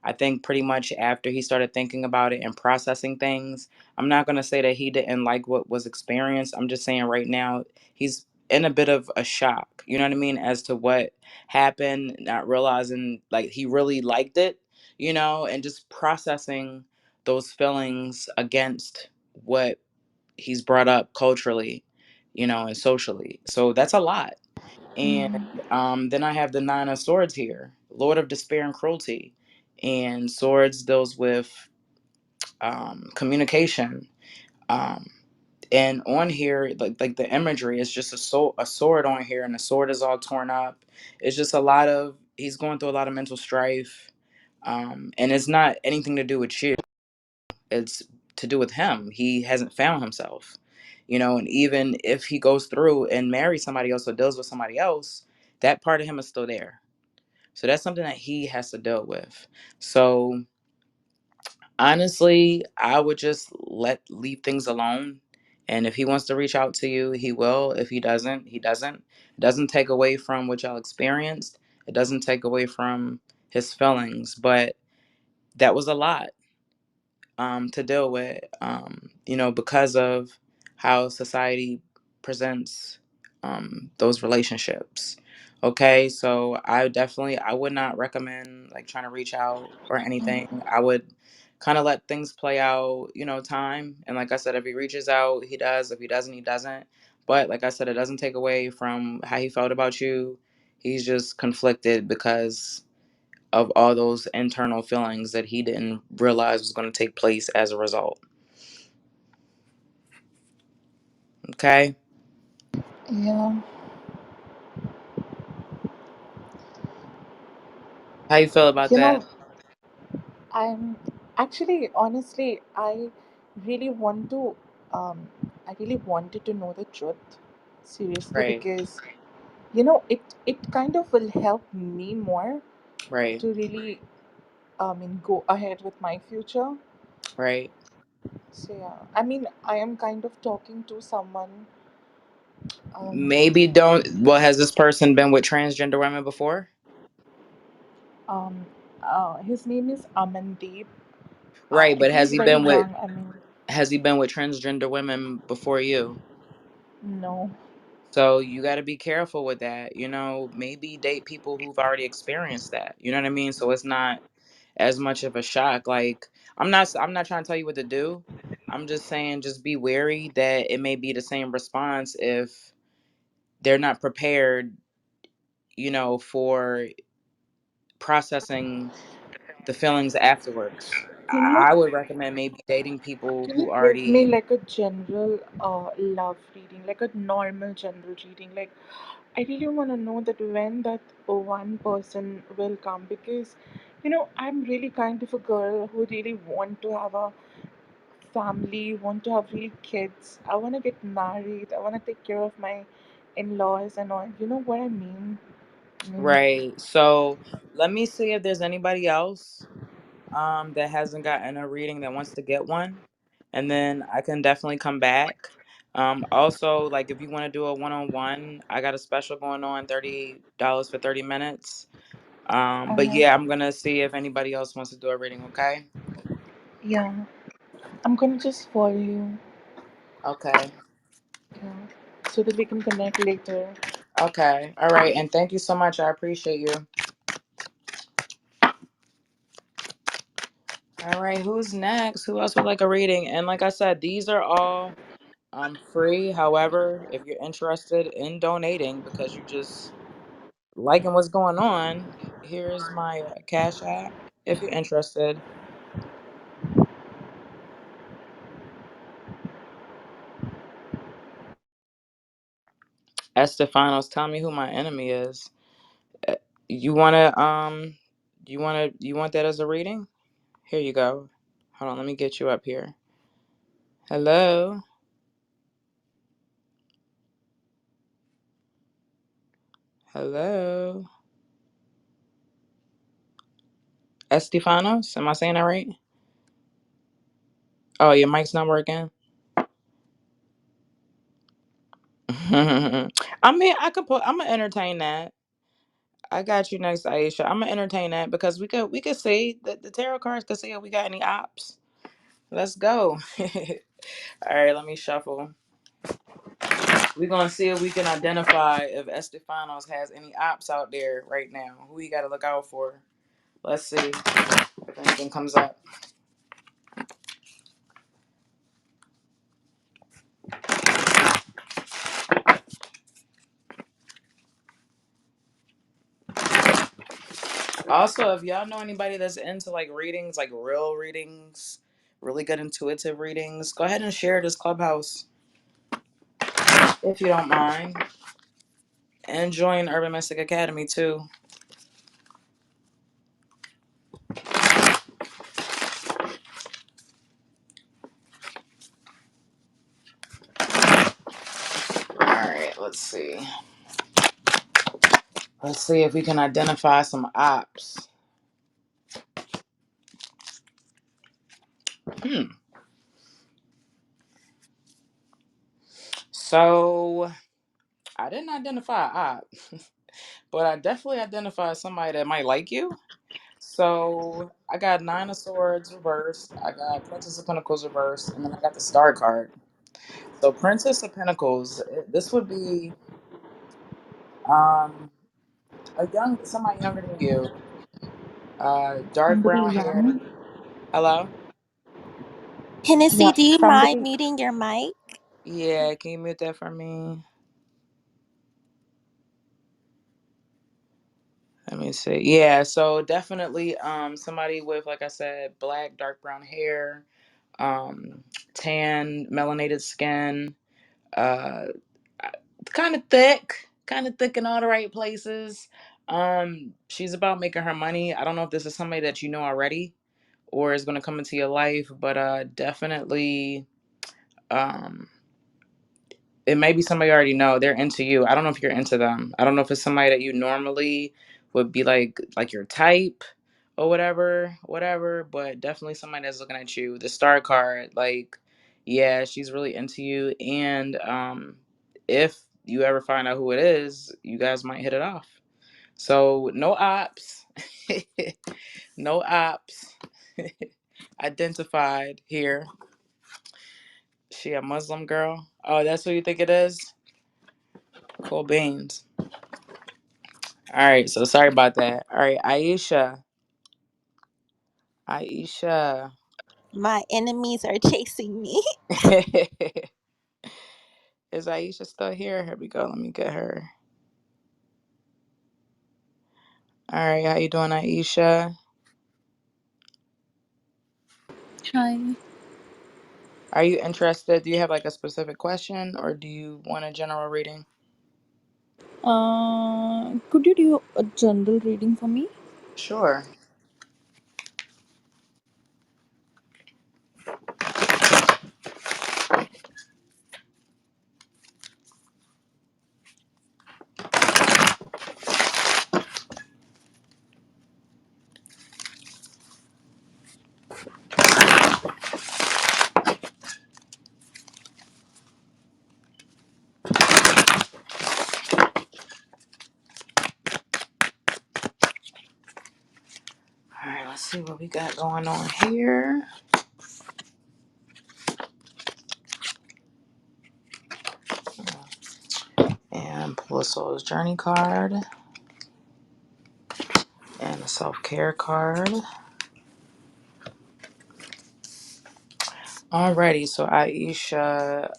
I think pretty much after he started thinking about it and processing things, I'm not going to say that he didn't like what was experienced. I'm just saying right now he's in a bit of a shock, you know what I mean, as to what happened, not realizing like he really liked it, and just processing those feelings against what he's brought up culturally, and socially. So that's a lot. And
mm,
then I have the Nine of Swords here, Lord of Despair and Cruelty. And Swords deals with communication. Um, and on here, like the imagery is just a sword on here, and the sword is all torn up. It's just a lot of he's going through a lot of mental strife, and it's not anything to do with you. It's to do with him. He hasn't found himself, and even if he goes through and marries somebody else or deals with somebody else, that part of him is still there. So that's something that he has to deal with. So honestly, I would just leave things alone. And if he wants to reach out to you, he will. If he doesn't, he doesn't. It doesn't take away from what y'all experienced. It doesn't take away from his feelings. But that was a lot to deal with, because of how society presents those relationships. Okay, so I would not recommend like trying to reach out or
mm.
anything. I would kind of let things play out, time. And like I said, if he reaches out, he does. If he doesn't, he doesn't. But like I said, it doesn't take away from how he felt about you. He's just conflicted because of all those internal feelings that he didn't realize was going to take place as a result. Okay,
Yeah.
how you feel about
You
that?
know, I'm actually, honestly, really want to, I really wanted to know the truth, seriously,
Right,
because, it kind of will help me more
right,
to really, go ahead with my future.
right.
So, yeah, I mean, I am kind of talking to someone, um,
Maybe don't. Well, has this person been with transgender women before?
um, his name is Amandeep.
Right, but
He's very young. I mean,
has he been with transgender women before you?
no.
So you got to be careful with that. Maybe date people who've already experienced that. You know what I mean? So it's not as much of a shock. Like I'm not trying to tell you what to do. I'm just saying just be wary that it may be the same response if they're not prepared, for processing the feelings afterwards.
Can you
I would recommend maybe dating people
can you
who
give me
already.
like a general love reading, like a normal general reading? Like I really want to know that when that one person will come, because I'm really kind of a girl who really want to have a family, want to have real kids. I want to get married. I want to take care of my in-laws and all. You know what I mean? I mean,
Right. So let me see if there's anybody else that hasn't gotten a reading that wants to get one, and then I can definitely come back. Also, like if you want to do a one-on-one, I got a special going on, $30 for 30 minutes. But
uh,
yeah, I'm gonna see if anybody else wants to do a reading. Okay.
yeah, I'm gonna just follow you,
Okay.
yeah, so that we can connect later.
Okay. All right. And thank you so much. I appreciate you. All right. Who's next? Who else would like a reading? And like I said, these are all free. However, if you're interested in donating because you just liking what's going on, here's my Cash App. If you're interested, Estefanos, tell me who my enemy is. Uh, You wanna you want that as a reading? Here you go. Hold on, let me get you up here. Hello, hello, Estefanos. Am I saying that right? Oh, your mic's not working. I mean, I could put. I'm gonna entertain that. I got you next, Aisha. I'm gonna entertain that because we could see that the tarot cards could see if we got any ops. Let's go. All right, let me shuffle. We're gonna see if we can identify if Estefanos has any ops out there right now. Who you gotta look out for? Let's see if anything comes up. Also, if y'all know anybody that's into like readings, like real readings, really good intuitive readings, go ahead and share this clubhouse if you don't mind. And join Urban Mystic Academy too. All right, let's see. Let's see if we can identify some ops. Hmm. So I didn't identify an op, but I definitely identified somebody that might like you. So I got Nine of Swords reversed. I got Princess of Pentacles reversed, and then I got the Star card. So Princess of Pentacles, this would be um somebody younger than you, dark
Somebody
brown hair.
young,
Hello.
Hennessy,
yeah,
do you mind
somebody.
muting your mic?
Yeah, can you mute that for me? Let me see. Yeah, so definitely somebody with, like I said, black, dark brown hair, um tan, melanated skin, uh kind of thick in all the right places. She's about making her money. I don't know if this is somebody that you know already or is going to come into your life, but definitely um it may be somebody you already know. They're into you. I don't know if you're into them. I don't know if it's somebody that you normally would be like your type or whatever, but definitely somebody that's looking at you. The star card, like, yeah, she's really into you. And if you ever find out who it is, you guys might hit it off. So no ops. No ops identified here. She a Muslim girl. Oh, that's who you think it is? Cool beans. All right, so sorry about that. All right, Aisha. Aisha.
My enemies are chasing me.
Is Aisha still here? Here we go. Let me get her. All right, how you doing, Aisha?
Hi.
Are you interested? Do you have like a specific question or do you want a general reading?
Could you do a general reading for me?
Sure. All right, let's see what we got going on here. And pull a soul's journey card and a self-care card. Alrighty, so Aisha,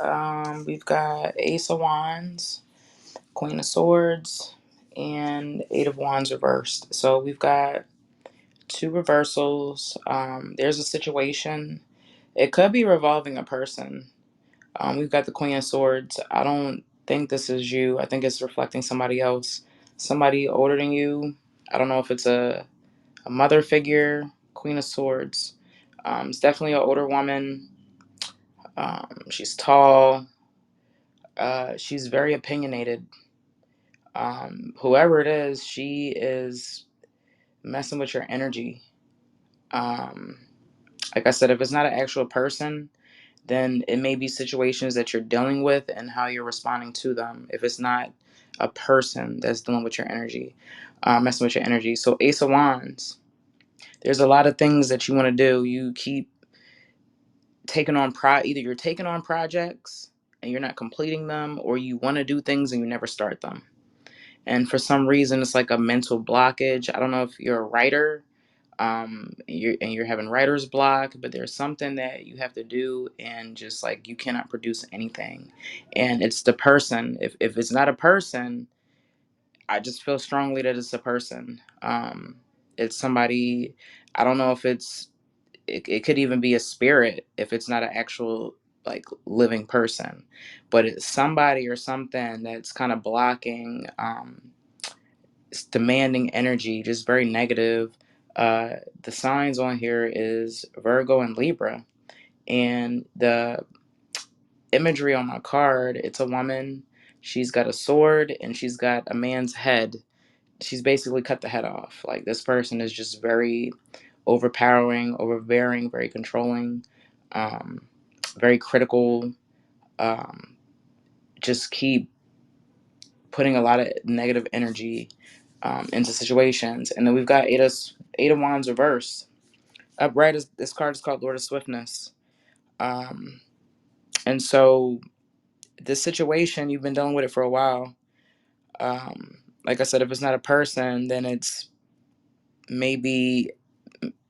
we've got Ace of Wands, Queen of Swords, and Eight of Wands reversed. So we've got two reversals. There's a situation. It could be revolving a person. We've got the Queen of Swords. I don't think this is you. I think it's reflecting somebody else, somebody older than you. I don't know if it's a mother figure. Queen of Swords. It's definitely an older woman. She's tall. She's very opinionated. Whoever it is, she is messing with your energy. Um, like I said, if it's not an actual person, then it may be situations that you're dealing with and how you're responding to them. If it's not a person that's dealing with your energy, messing with your energy. So, Ace of Wands, there's a lot of things that you want to do. You keep taking on either you're taking on projects and you're not completing them, or you want to do things and you never start them. And for some reason, it's like a mental blockage. I don't know if you're a writer, you're having writer's block, but there's something that you have to do, and just like you cannot produce anything. And it's the person. If it's not a person, I just feel strongly that it's a person. It's somebody. I don't know if it could even be a spirit if it's not an actual like living person, but it's somebody or something that's kind of blocking. It's demanding energy, just very negative. The signs on here is Virgo and Libra, and the imagery on my card, it's a woman. She's got a sword and she's got a man's head. She's basically cut the head off. Like this person is just very overpowering, overbearing, very controlling, um, very critical. Um, just keep putting a lot of negative energy into situations. And then we've got Eight of Wands reverse. Upright is this card is called Lord of Swiftness. Um, and so this situation, you've been dealing with it for a while. Like I said, if it's not a person, then it's maybe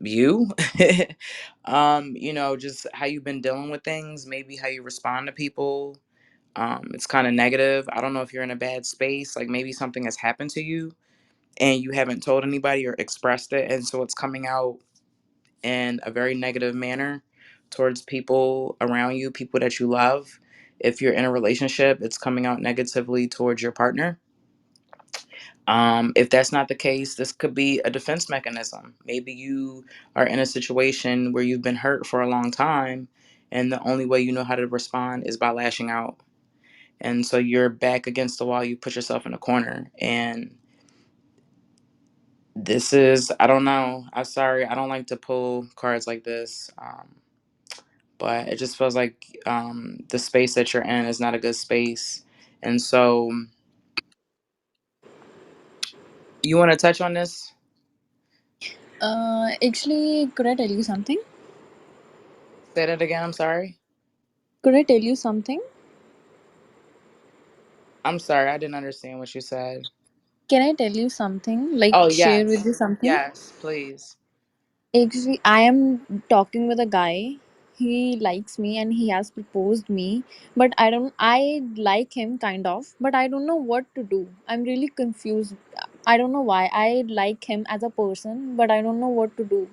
you. Just how you've been dealing with things, maybe how you respond to people. It's kind of negative. I don't know if you're in a bad space, like maybe something has happened to you and you haven't told anybody or expressed it, and so it's coming out in a very negative manner towards people around you, people that you love. If you're in a relationship, it's coming out negatively towards your partner. If that's not the case, this could be a defense mechanism. Maybe you are in a situation where you've been hurt for a long time, and the only way you know how to respond is by lashing out. And so you're back against the wall, you put yourself in a corner. And this is, I don't know. I'm sorry, I don't like to pull cards like this. But it just feels like the space that you're in is not a good space. And so you want to touch on this?
Actually, could I tell you something?
Say that again. I'm sorry.
Could I tell you something?
I'm sorry. I didn't understand what you said.
Can I tell you something? Like,
Oh,
share with
yes.
you something?
Yes, please.
Actually, I am talking with a guy. He likes me and he has proposed me, but I like him kind of, but I don't know what to do. I'm really confused. I don't know why. I like him as a person, but I don't know what to do.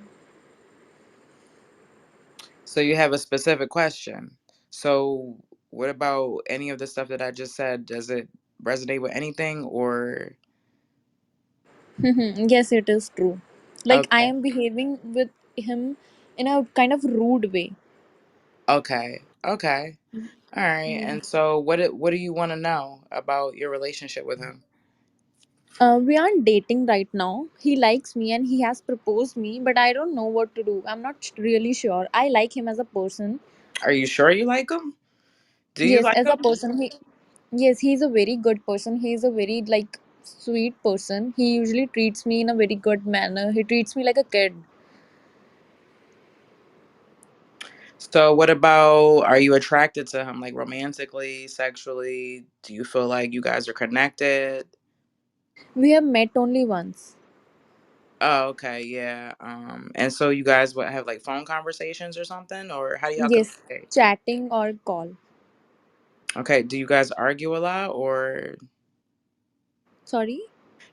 So you have a specific question. So what about any of the stuff that I just said? Does it resonate with anything or
Yes, it is true. Like I
okay.
am behaving with him in a kind of rude way.
Okay. Okay. All right.
Yeah.
And so what do you want to know about your relationship with him?
We aren't dating right now. He likes me and he has proposed me, but I don't know what to do. I'm not really sure. I like him as a person.
Are you sure you like him? Do you
Yes,
like
as a
him?
person, yes, he's a very good person. He's a very like sweet person. He usually treats me in a very good manner. He treats me like a kid.
So what about, are you attracted to him like romantically, sexually? Do you feel like you guys are connected?
We have met only once.
Oh, okay, yeah. And so you guys would have like phone conversations or something, or how do y'all
Yes,
communicate?
chatting or call.
Okay, do you guys argue a lot, or
Sorry.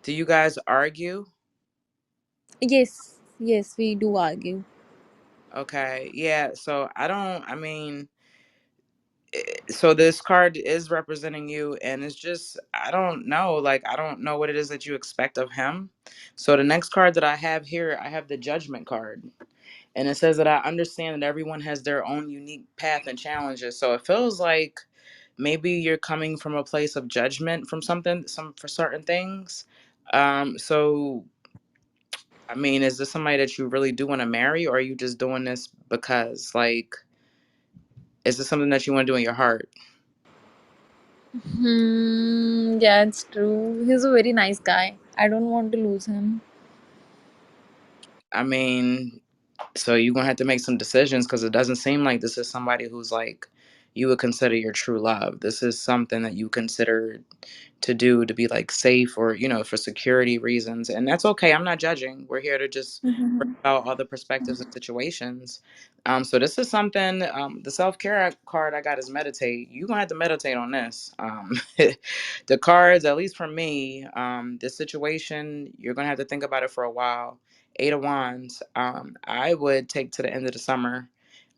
do you guys argue?
Yes, yes, we do argue.
Okay, yeah. So I mean, so this card is representing you, and it's just, I don't know, like, I don't know what it is that you expect of him. So the next card that I have here, I have the Judgment card. And it says that I understand that everyone has their own unique path and challenges. So it feels like maybe you're coming from a place of judgment from something, some for certain things. So I mean, is this somebody that you really do want to marry, or are you just doing this because, like, is this something that you want to do in your heart?
Yeah, it's true. He's a very nice guy. I don't want to lose him.
I mean, so you're gonna have to make some decisions because it doesn't seem like this is somebody who's like you would consider your true love. This is something that you consider to do to be like safe or for security reasons, and that's okay. I'm not judging. We're here to just bring out all the perspectives and situations. So this is something, the self-care card I got is meditate. You're gonna have to meditate on this. The cards, at least for me, this situation, you're gonna have to think about it for a while. Eight of Wands, I would take to the end of the summer,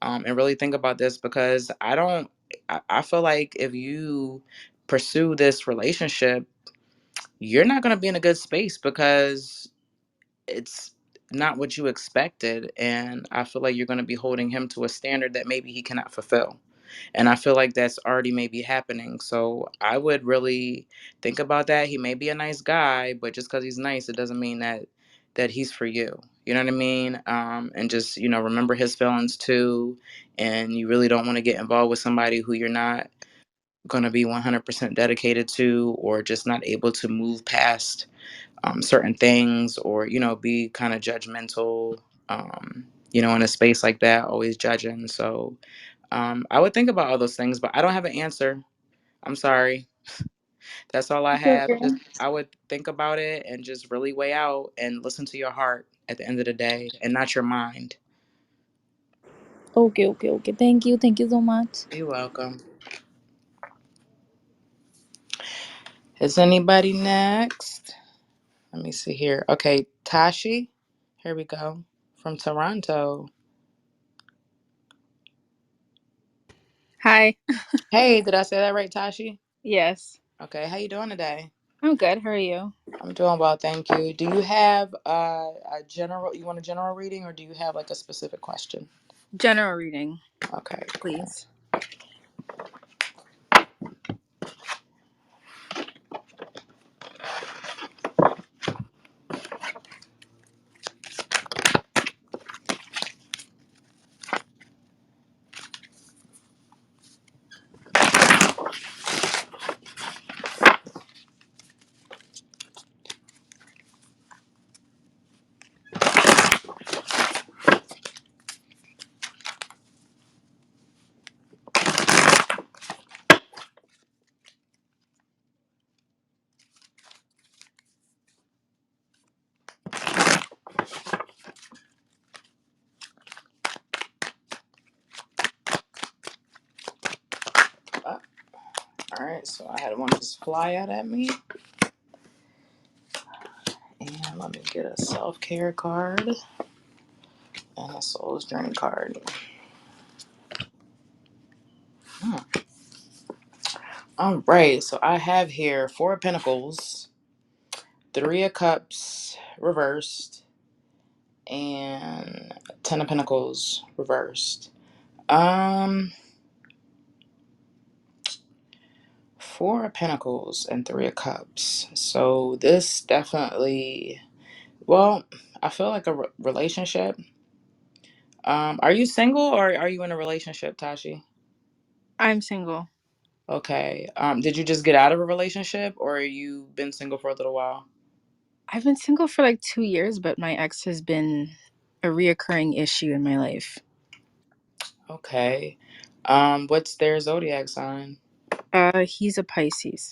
and really think about this because I feel like if you pursue this relationship, you're not going to be in a good space because it's not what you expected. And I feel like you're going to be holding him to a standard that maybe he cannot fulfill. And I feel like that's already maybe happening. So I would really think about that. He may be a nice guy, but just because he's nice, it doesn't mean that he's for you. You know what I mean? And just remember his feelings too. And you really don't want to get involved with somebody who you're not going to be 100% dedicated to, or just not able to move past certain things, or be kind of judgmental, in a space like that, always judging. So I would think about all those things, but I don't have an answer. I'm sorry. That's all I
It's
have.
okay.
Just, I would think about it and just really weigh out and listen to your heart at the end of the day, and not your mind.
Okay, okay, okay. Thank you. Thank you so much.
You're welcome. Is anybody next? Let me see here. Okay, Tashi. Here we go. From Toronto.
Hi.
Hey, did I say that right, Tashi?
Yes.
Okay, how you doing today?
I'm good. How are you?
I'm doing well, thank you. Do you have a general, you want a general reading, or do you have like a specific question?
General reading,
Okay, cool.
please.
Uh, all right, so I had one just fly out at me. Get a self care card and a soul's journey card. Hmm. All right, so I have here Four of Pentacles, Three of Cups reversed, and Ten of Pentacles reversed. Um, Four of Pentacles and Three of Cups. So this definitely, well, I feel like a relationship. Are you single or are you in a relationship, Tashi?
I'm single.
Okay. Did you just get out of a relationship or you been single for a little while?
I've been single for like 2 years, but my ex has been a reoccurring issue in my life.
Okay. What's their zodiac sign?
He's a Pisces.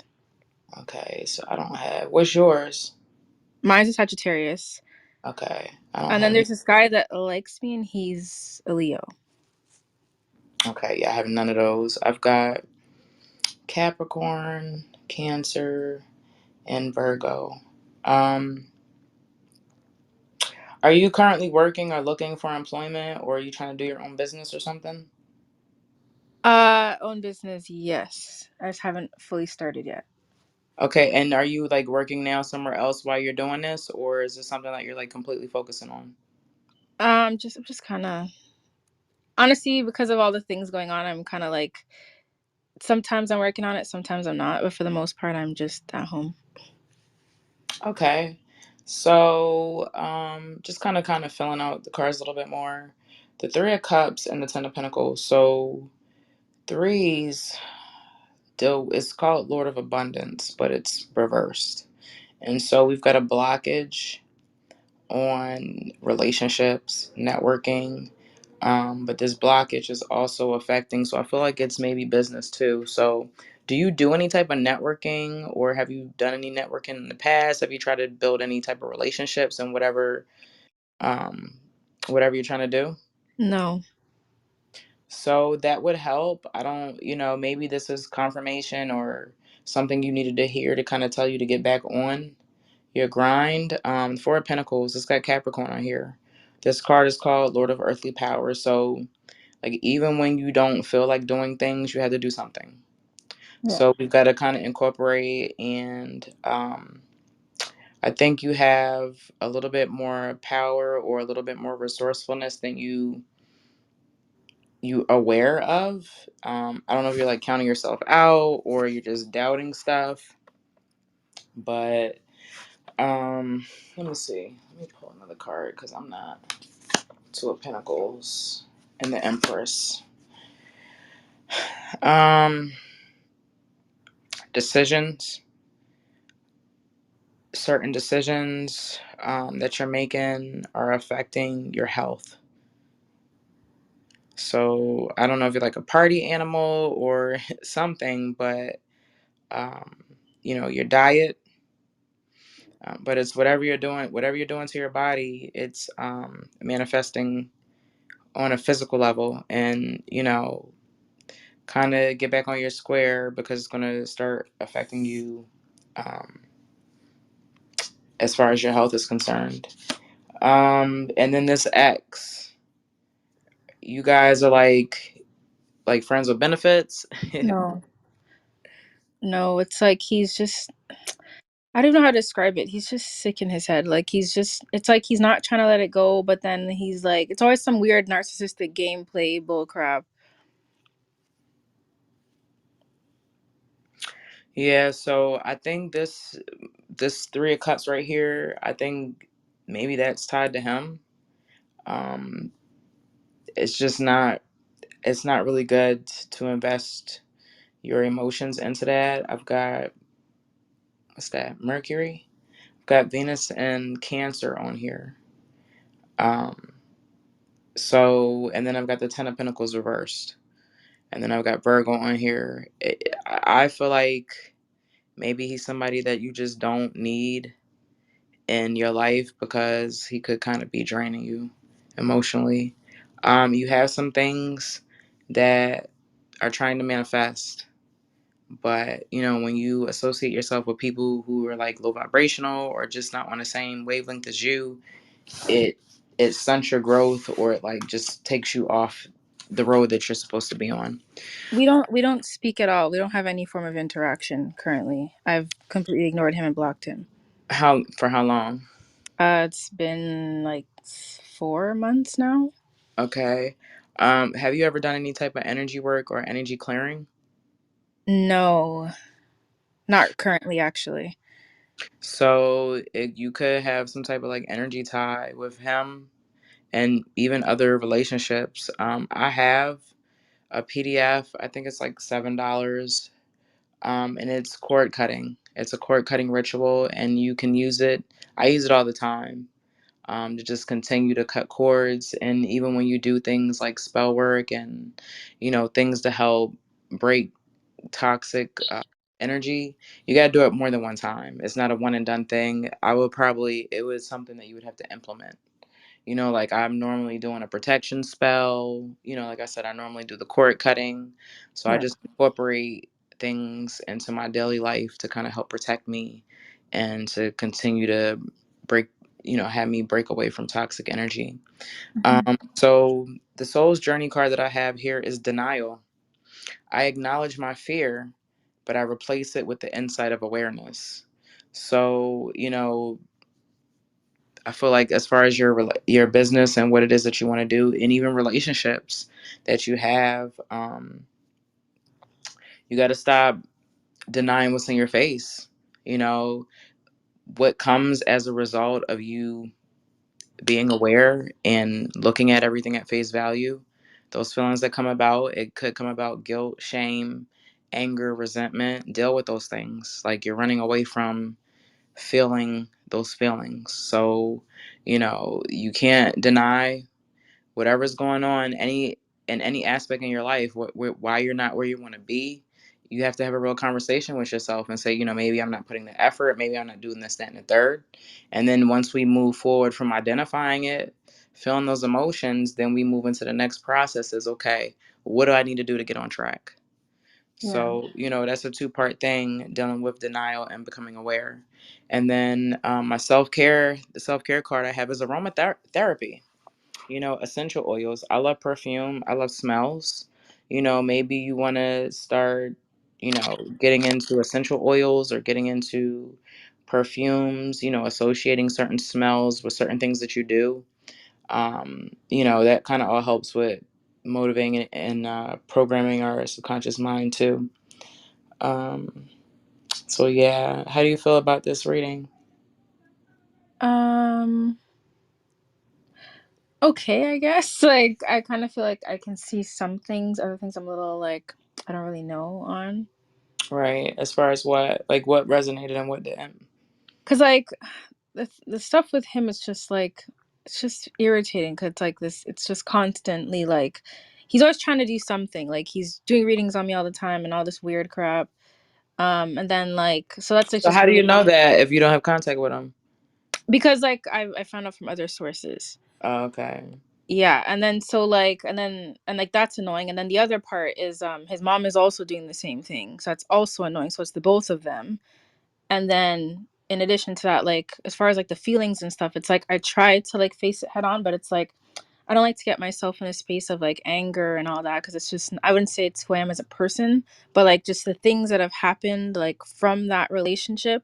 Okay, so I don't have. What's yours?
Mine's a Sagittarius.
Okay, I don't
And then
have.
there's this guy that likes me, and he's a Leo.
Okay, yeah, I have none of those. I've got Capricorn, Cancer, and Virgo. Um, are you currently working or looking for employment, or are you trying to do your own business or something?
Own business, yes. I just haven't fully started yet.
Okay, and are you like working now somewhere else while you're doing this, or is this something that you're like completely focusing on?
I'm just kind of honestly, because of all the things going on, I'm kind of like sometimes I'm working on it, sometimes I'm not, but for the most part, I'm just at home.
Okay, so just kind of filling out the cards a little bit more. The Three of Cups and the Ten of Pentacles. So threes, do it's called Lord of Abundance, but it's reversed, and so we've got a blockage on relationships, networking. But this blockage is also affecting, so I feel like it's maybe business too. So, do you do any type of networking or have you done any networking in the past? Have you tried to build any type of relationships and um, whatever you're trying to do?
No,
So that would help. I don't, maybe this is confirmation or something you needed to hear to kind of tell you to get back on your grind. Four of Pentacles, it's got Capricorn on here. This card is called Lord of Earthly Power. So, like, even when you don't feel like doing things, you have to do something.
yeah,
So, we've got to kind of incorporate, and I think you have a little bit more power or a little bit more resourcefulness than you aware of. I don't know if you're like counting yourself out or you're just doubting stuff, but let me see. Let me pull another card because I'm not. Two of Pentacles and the Empress. Um, decisions, certain decisions that you're making are affecting your health. So I don't know if you're like a party animal or something, but um, your diet. But it's whatever you're doing to your body, it's manifesting on a physical level, and kind of get back on your square because it's going to start affecting you um, as far as your health is concerned. And then this ex, you guys are like friends with benefits.
no, no. It's like he's just, I don't know how to describe it. He's just sick in his head. Like it's like he's not trying to let it go, but then he's like, it's always some weird narcissistic gameplay bull crap.
Yeah, so I think this Three of Cups right here, I think maybe that's tied to him. Um, it's just not it's not really good to invest your emotions into that. I've got what's that? Mercury. I've got Venus and Cancer on here. Um, and then I've got the Ten of Pentacles reversed, and then I've got Virgo on here. I feel like maybe he's somebody that you just don't need in your life because he could kind of be draining you emotionally. You have some things that are trying to manifest. But when you associate yourself with people who are like low vibrational or just not on the same wavelength as you, it it stunts your growth, or it like just takes you off the road that you're supposed to be on.
We don't speak at all. We don't have any form of interaction currently. I've completely ignored him and blocked him.
How long?
It's been like 4 months now.
Okay. Have you ever done any type of energy work or energy clearing?
No, not currently actually.
So you could have some type of like energy tie with him and even other relationships. I have a PDF. I think it's like $7. And it's cord cutting. It's a cord cutting ritual, and you can use it. I use it all the time, to just continue to cut cords. And even when you do things like spell work and things to help break toxic energy, you got to do it more than one time. It's not a one and done thing. It was something that you would have to implement. Like I'm normally doing a protection spell. Like I said, I normally do the cord cutting. So I
Yeah.
just incorporate things into my daily life to kind of help protect me and to continue to break, have me break away from toxic energy.
Hmm.
So the soul's journey card that I have here is denial. I acknowledge my fear, but I replace it with the insight of awareness. So, I feel like as far as your business and what it is that you want to do, and even relationships that you have, you got to stop denying what's in your face. You know what comes as a result of you being aware and looking at everything at face value. Those feelings that come about, it could come about guilt, shame, anger, resentment. Deal with those things. Like you're running away from feeling those feelings. So, you can't deny whatever's going on in any aspect in your life, why you're not where you want to be. You have to have a real conversation with yourself and say, maybe I'm not putting the effort, maybe I'm not doing this, that, and the third. And then once we move forward from identifying it, feeling those emotions, then we move into the next process is, okay, what do I need to do to get on track?
Yeah.
So, that's a two-part thing, dealing with denial and becoming aware. And then the self-care card I have is aromatherapy. Essential oils. I love perfume. I love smells. Maybe you want to start, getting into essential oils or getting into perfumes, associating certain smells with certain things that you do. That kind of all helps with motivating and programming our subconscious mind too. Um, so yeah, how do you feel about this reading?
Um. Okay, I guess. Like, I kind of feel like I can see some things. Other things, I'm a little like I don't really know on.
Right. As far as what resonated and what didn't.
Cause like the stuff with him is just like it's just irritating. Cause it's like this. It's just constantly like he's always trying to do something. Like he's doing readings on me all the time and all this weird crap. And then like so that's like
So
just
how do you
really
know that if you don't have contact with them?
because like I found out from other sources.
Oh, okay.
Yeah, and then so like and like that's annoying. And then the other part is his mom is also doing the same thing. So that's also annoying. So it's the both of them. And then in addition to that, like as far as like the feelings and stuff, it's like I try to like face it head on, but it's like I don't like to get myself in a space of like anger and all that because it's just I wouldn't say it's who I am as a person, but like just the things that have happened like from that relationship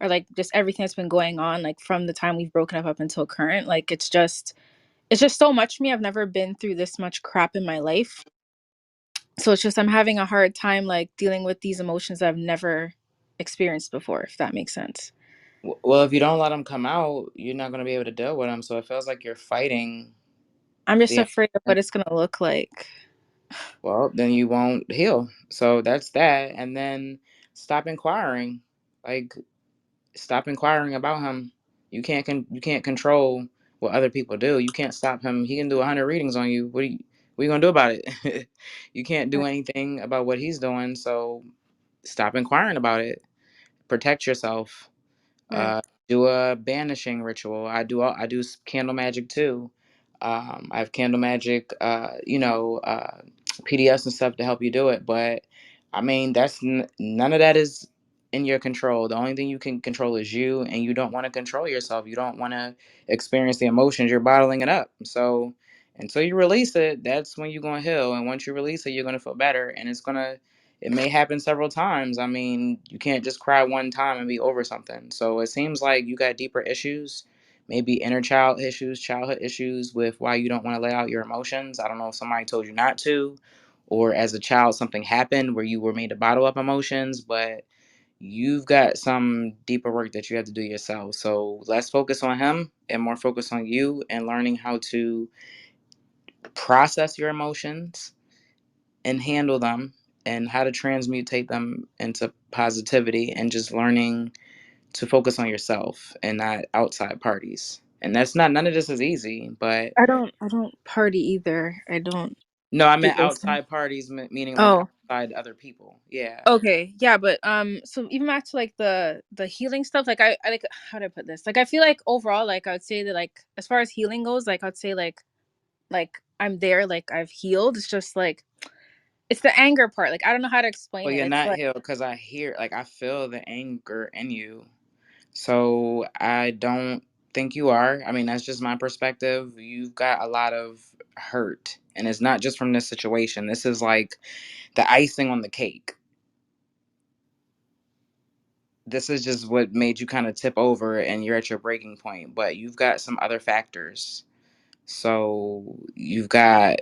or like just everything that's been going on like from the time we've broken up until current, like it's just so much for me. I've never been through this much crap in my life. So it's just I'm having a hard time like dealing with these emotions that I've never experienced before, if that makes sense.
Well, if you don't let them come out, you're not going to be able to deal with them. So it feels like you're fighting
I'm just
the
afraid of
emotion.
what it's gonna look like.
Well, then you won't heal. So that's that. And then stop inquiring. Like, stop inquiring about him. You can't control what other people do. You can't stop him. He can do 100 readings on you. What are you gonna do about it? You can't do
Right.
anything about what he's doing. So stop inquiring about it. Protect yourself.
Right.
Do a banishing ritual. I do candle magic too. I have candle magic, PDFs and stuff to help you do it. But I mean, none of that is in your control. The only thing you can control is you, and you don't want to control yourself. You don't want to experience the emotions. You're bottling it up. So until you release it, that's when you're going to heal. And once you release it, you're going to feel better. And it may happen several times. I mean, you can't just cry one time and be over something. So it seems like you got deeper issues, maybe inner child issues, childhood issues with why you don't want to lay out your emotions. I don't know if somebody told you not to, or as a child something happened where you were made to bottle up emotions, but you've got some deeper work that you have to do yourself. So less focus on him and more focus on you and learning how to process your emotions and handle them and how to transmutate them into positivity, and just learning to focus on yourself and not outside parties. And that's not none of this is easy, but
I don't party either. I don't
no, I
do
meant
those things.
outside parties, meaning like
Oh,
outside other people. Yeah.
okay. Yeah, but so even back to like the healing stuff, like I like, how do I put this? Like I feel like overall, like I would say that, like as far as healing goes, like I'd say like I'm there, like I've healed. It's just like it's the anger part. Like I don't know how to explain
Well,
it.
you're
It's
not
like,
healed because I feel the anger in you. So I don't think you are. I mean, that's just my perspective. You've got a lot of hurt, and it's not just from this situation. This is like the icing on the cake. This is just what made you kind of tip over and you're at your breaking point, but you've got some other factors. So you've got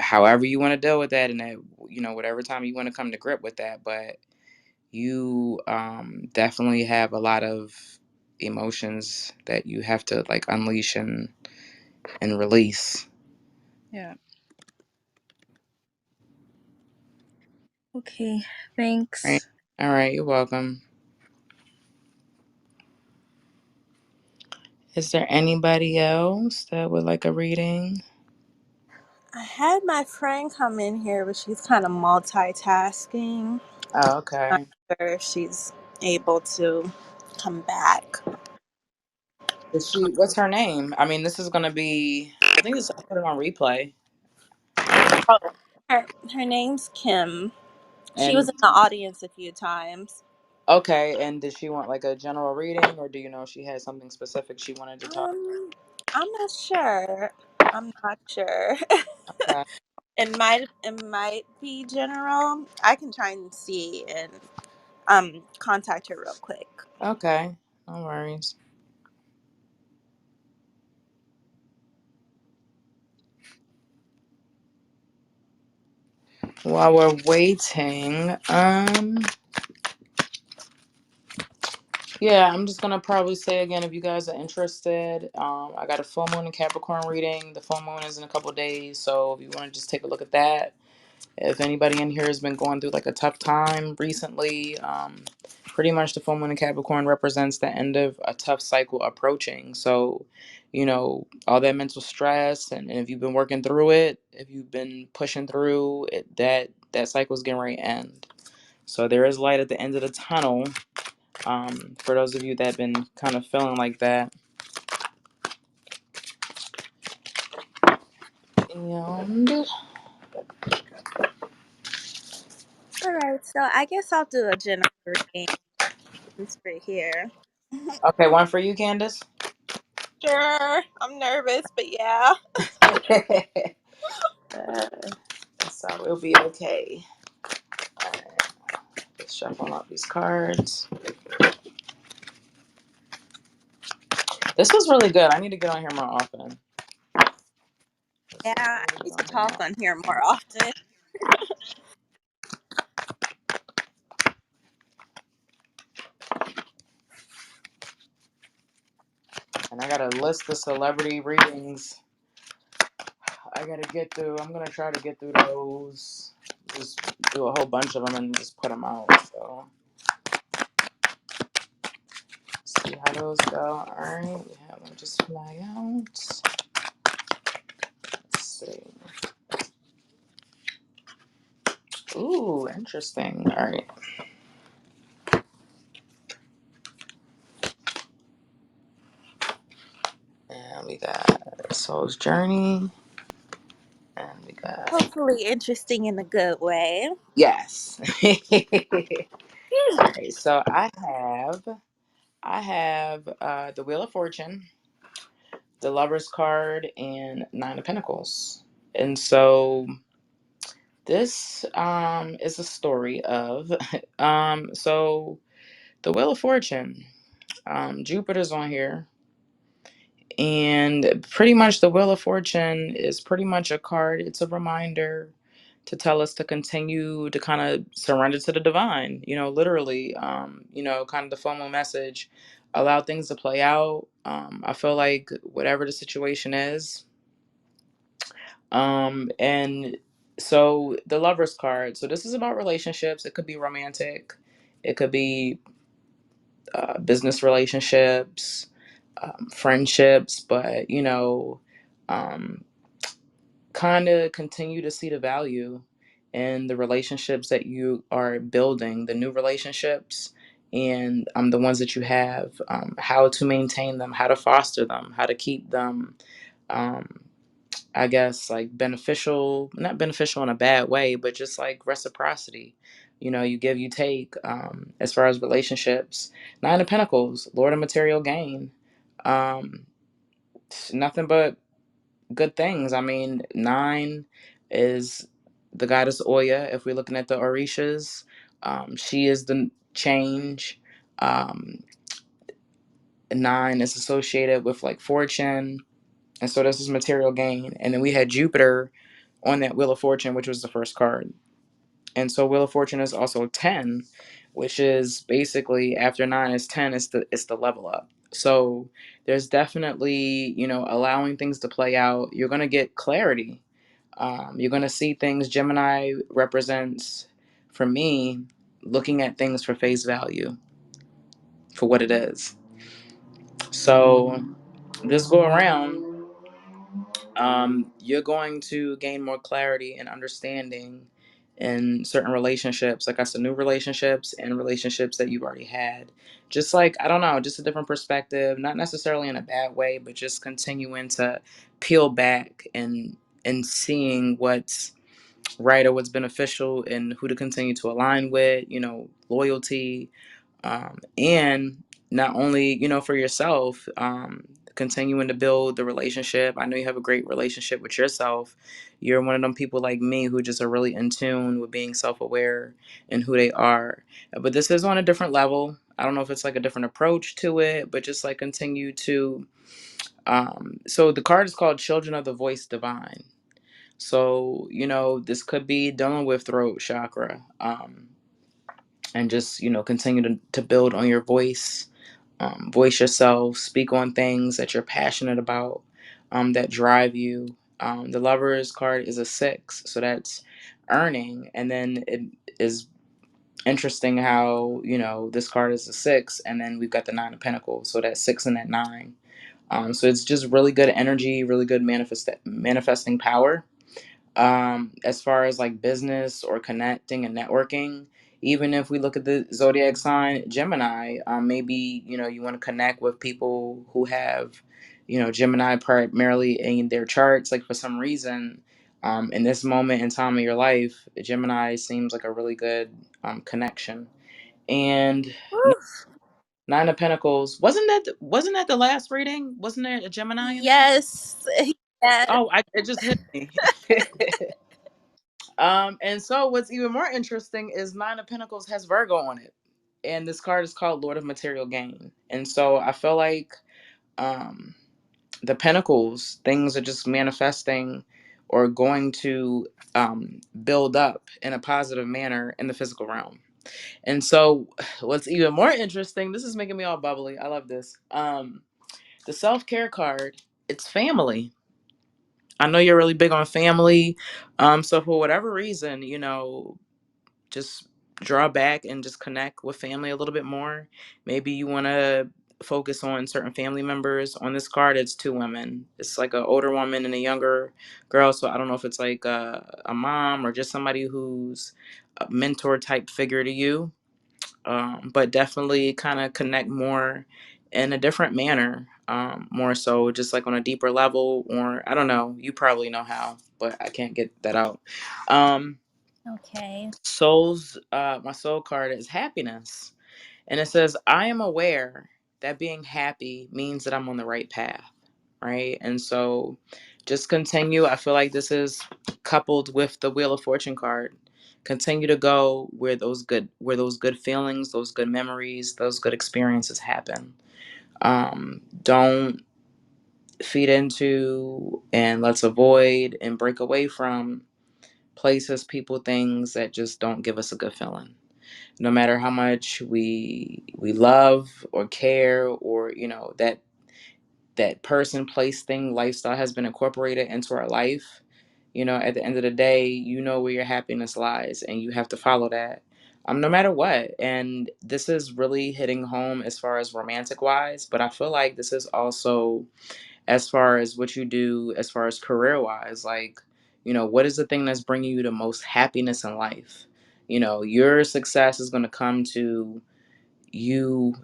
however you want to deal with that, and that, whatever time you want to come to grip with that, but you definitely have a lot of emotions that you have to like unleash and release.
yeah. Okay. Thanks.
Right. All right, you're welcome. Is there anybody else that would like a reading?
I had my friend come in here, but she's kind of multitasking.
Oh,
Not
okay.
sure if she's able to come back.
Is she, what's her name? I mean, this is gonna be, I think this, I put it on replay.
Oh, her name's Kim. She was
And
in the audience a few times.
okay, and did she want like a general reading, or do you know if she had something specific she wanted to talk
Um, I'm not sure. I'm not sure.
about?
It might be general. I can try and see and contact her real quick.
Okay, no worries. While we're waiting, yeah, I'm just gonna probably say again, if you guys are interested, I got a full moon and Capricorn reading. The full moon is in a couple days, so if you want to just take a look at that. If anybody in here has been going through like a tough time recently, pretty much the full moon in Capricorn represents the end of a tough cycle approaching. So, all that mental stress, and if you've been working through it, if you've been pushing through it, that cycle is getting ready to end. So there is light at the end of the tunnel. For those of you that have been kind of feeling like that. And
All right, so I guess I'll do a general reading since we're here.
okay, one for you, Candace.
Sure, I'm nervous, but yeah.
Uh, so it'll be okay. Alright, let's shuffle out these cards. This was really good. I need to get on here more often.
Yeah,
I
I
need to
need
get
to
on here
talk
more.
on here more often.
And I got a list of celebrity readings I gotta get through. I'm gonna try to get through those. Just do a whole bunch of them and just put them out. So, see how those go. Alright, we have them just fly out. Let's see. Ooh, interesting. Alright. And we got Soul's Journey. And we
Hopefully interesting in a good way.
Yes. All right. So I have the Wheel of Fortune, the Lover's card, and Nine of Pentacles. And so this is a story of so the Wheel of Fortune. Jupiter's on here, and pretty much the Wheel of Fortune is pretty much a card. It's a reminder to tell us to continue to kind of surrender to the divine, literally, kind of the FOMO message, allow things to play out. I feel like whatever the situation is, and so the Lover's card. So this is about relationships. It could be romantic, it could be business relationships, friendships, but um, kind of continue to see the value in the relationships that you are building, the new relationships, and the ones that you have, how to maintain them, how to foster them, how to keep them. Um, I guess like beneficial, not beneficial in a bad way, but just like reciprocity. You give, you take. As far as relationships, Nine of Pentacles, Lord of Material Gain. Um, Nothing but good things. I mean, nine is the goddess Oya. If we're looking at the Orishas, she is the change. Um, Nine is associated with like fortune, and so this is material gain. And then we had Jupiter on that Wheel of Fortune, which was the first card. And so Wheel of Fortune is also 10, which is basically after 9 is 10, it's the level up. So there's definitely, allowing things to play out. You're gonna get clarity. You're gonna see things. Gemini represents, for me, looking at things for face value, for what it is. So this go around, you're going to gain more clarity and understanding in certain relationships, like I said, new relationships and relationships that you've already had. Just like, I don't know, just a different perspective, not necessarily in a bad way, but just continuing to peel back and seeing what's right or what's beneficial and who to continue to align with, loyalty, and not only for yourself, continuing to build the relationship. I know you have a great relationship with yourself. You're one of them people like me who just are really in tune with being self-aware and who they are. But this is on a different level. I don't know if it's like a different approach to it, but just like continue to so the card is called Children of the Voice Divine. So this could be dealing with throat chakra, and just continue to build on your voice, voice yourself, speak on things that you're passionate about, that drive you. The Lover's card is a 6, so that's earning. And then it is interesting how this card is a 6, and then we've got the Nine of Pentacles, so that's 6 and that 9. So it's just really good energy, really good manifesting power. As far as like business or connecting and networking, even if we look at the zodiac sign Gemini, maybe you want to connect with people who have Gemini primarily in their charts. Like for some reason, in this moment in time of your life, Gemini seems like a really good connection. And Nine of Pentacles, wasn't that the last reading? Wasn't there a Gemini in there?
Yes. Yes.
Oh, it just hit me. And so what's even more interesting is Nine of Pentacles has Virgo on it. And this card is called Lord of Material Gain. And so I feel like um the pentacles, things are just manifesting or going to build up in a positive manner in the physical realm. And so what's even more interesting, this is making me all bubbly. I love this. The self-care card, it's family. I know you're really big on family. So for whatever reason, just draw back and just connect with family a little bit more. Maybe you want to focus on certain family members. On this card, it's two women. It's like an older woman and a younger girl. So I don't know if it's like a mom or just somebody who's a mentor type figure to you. But definitely kind of connect more in a different manner. more so just like on a deeper level, or I don't know, you probably know how, but I can't get that out. Um,
Okay.
my soul card is happiness. And it says, I am aware that being happy means that I'm on the right path. Right. And so just continue. I feel like this is coupled with the Wheel of Fortune card. Continue to go where those good feelings, those good memories, those good experiences happen. Don't feed into and let's avoid and break away from places, people, things that just don't give us a good feeling. No matter how much we love or care, or that person, place, thing, lifestyle has been incorporated into our life, at the end of the day, where your happiness lies, and you have to follow that, no matter what. And this is really hitting home as far as romantic wise, but I feel like this is also as far as what you do as far as career wise. Like, what is the thing that's bringing you the most happiness in life? Your success is going to come to you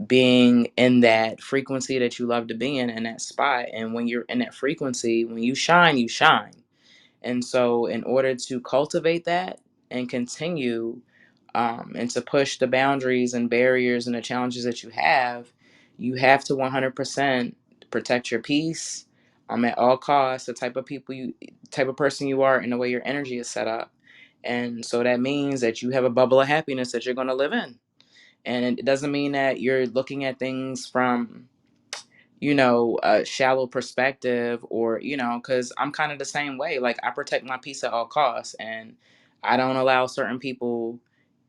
being in that frequency that you love to be in that spot. And when you're in that frequency, when you shine, you shine. And so, in order to cultivate that and continue, and to push the boundaries and barriers and the challenges that you have to 100% protect your peace, at all costs. The type of person you are, and the way your energy is set up. And so that means that you have a bubble of happiness that you're going to live in. And it doesn't mean that you're looking at things from a shallow perspective, or because I'm kind of the same way. Like, I protect my peace at all costs, and I don't allow certain people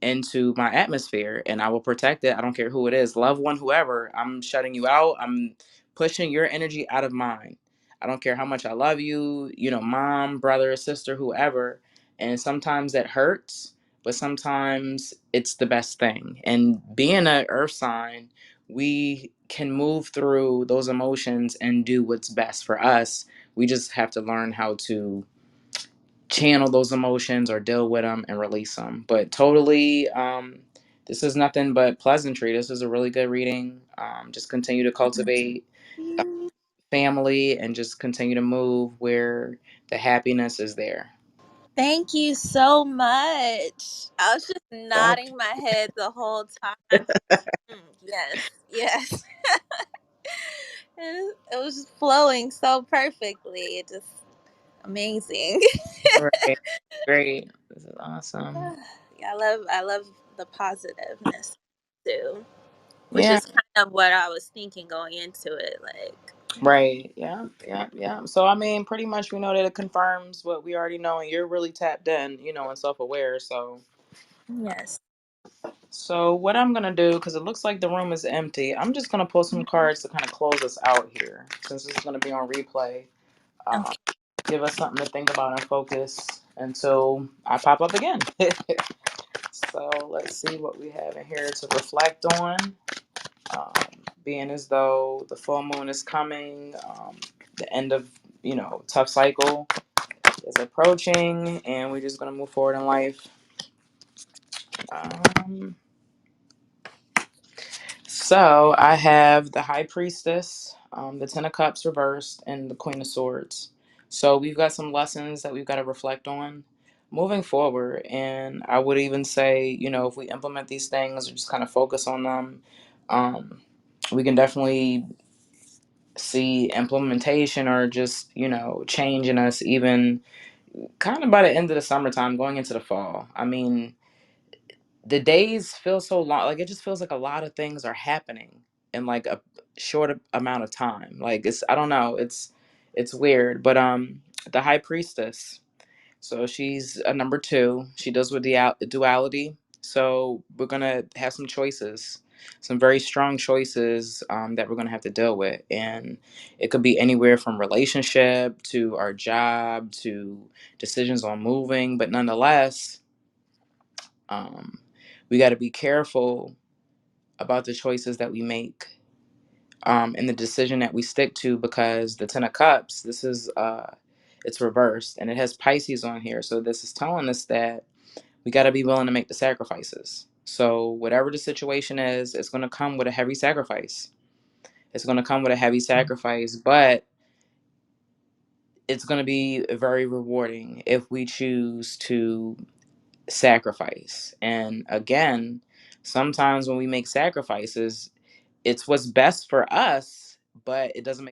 into my atmosphere, and I will protect it. I don't care who it is, loved one, whoever. I'm shutting you out. I'm pushing your energy out of mine. I don't care how much I love you, mom, brother, sister, whoever. And sometimes that hurts, but sometimes it's the best thing. And being an earth sign, we can move through those emotions and do what's best for us. We just have to learn how to channel those emotions or deal with them and release them. But totally, this is nothing but pleasantry. This is a really good reading. Just continue to cultivate family and just continue to move where the happiness is there.
Thank you so much. I was just
Well,
nodding my head the whole time. Yes, yes. And it was just flowing so perfectly. It just amazing.
right, great. This is awesome.
Yeah, I love the positiveness too, which
Yeah.
is kind of what I was thinking going into it. Like,
Right. Yeah. Yeah. Yeah. So I mean, pretty much we know that it confirms what we already know, and you're really tapped in, and self-aware.
yes.
So what I'm gonna do, because it looks like the room is empty, I'm just gonna pull some cards to kind of close us out here, since this is gonna be on replay. Uh,
Okay.
Give us something to think about and focus until I pop up again. So let's see what we have in here to reflect on. Um, Being as though the full moon is coming, the end of tough cycle is approaching, and we're just gonna move forward in life. Um, so I have the High Priestess, the Ten of Cups reversed, and the Queen of Swords. So we've got some lessons that we've got to reflect on moving forward. And I would even say, if we implement these things or just kind of focus on them, um, we can definitely see implementation or just, change in us even kind of by the end of the summertime going into the fall. I mean, the days feel so long. Like, it just feels like a lot of things are happening in like a short amount of time. Like, I don't know, it's weird. But the High Priestess, so she's a number two. She deals with the duality. So we're gonna have some choices, some very strong choices, that we're gonna have to deal with. And it could be anywhere from relationship to our job to decisions on moving. But nonetheless, um, we got to be careful about the choices that we make, and the decision that we stick to, because the Ten of Cups, this is it's reversed, and it has Pisces on here. So this is telling us that we got to be willing to make the sacrifices. So whatever the situation is, it's going to come with a heavy sacrifice. It's going to come with a heavy sacrifice, but it's going to be very rewarding if we choose to sacrifice. And again, sometimes when we make sacrifices, it's what's best for us, but it doesn't make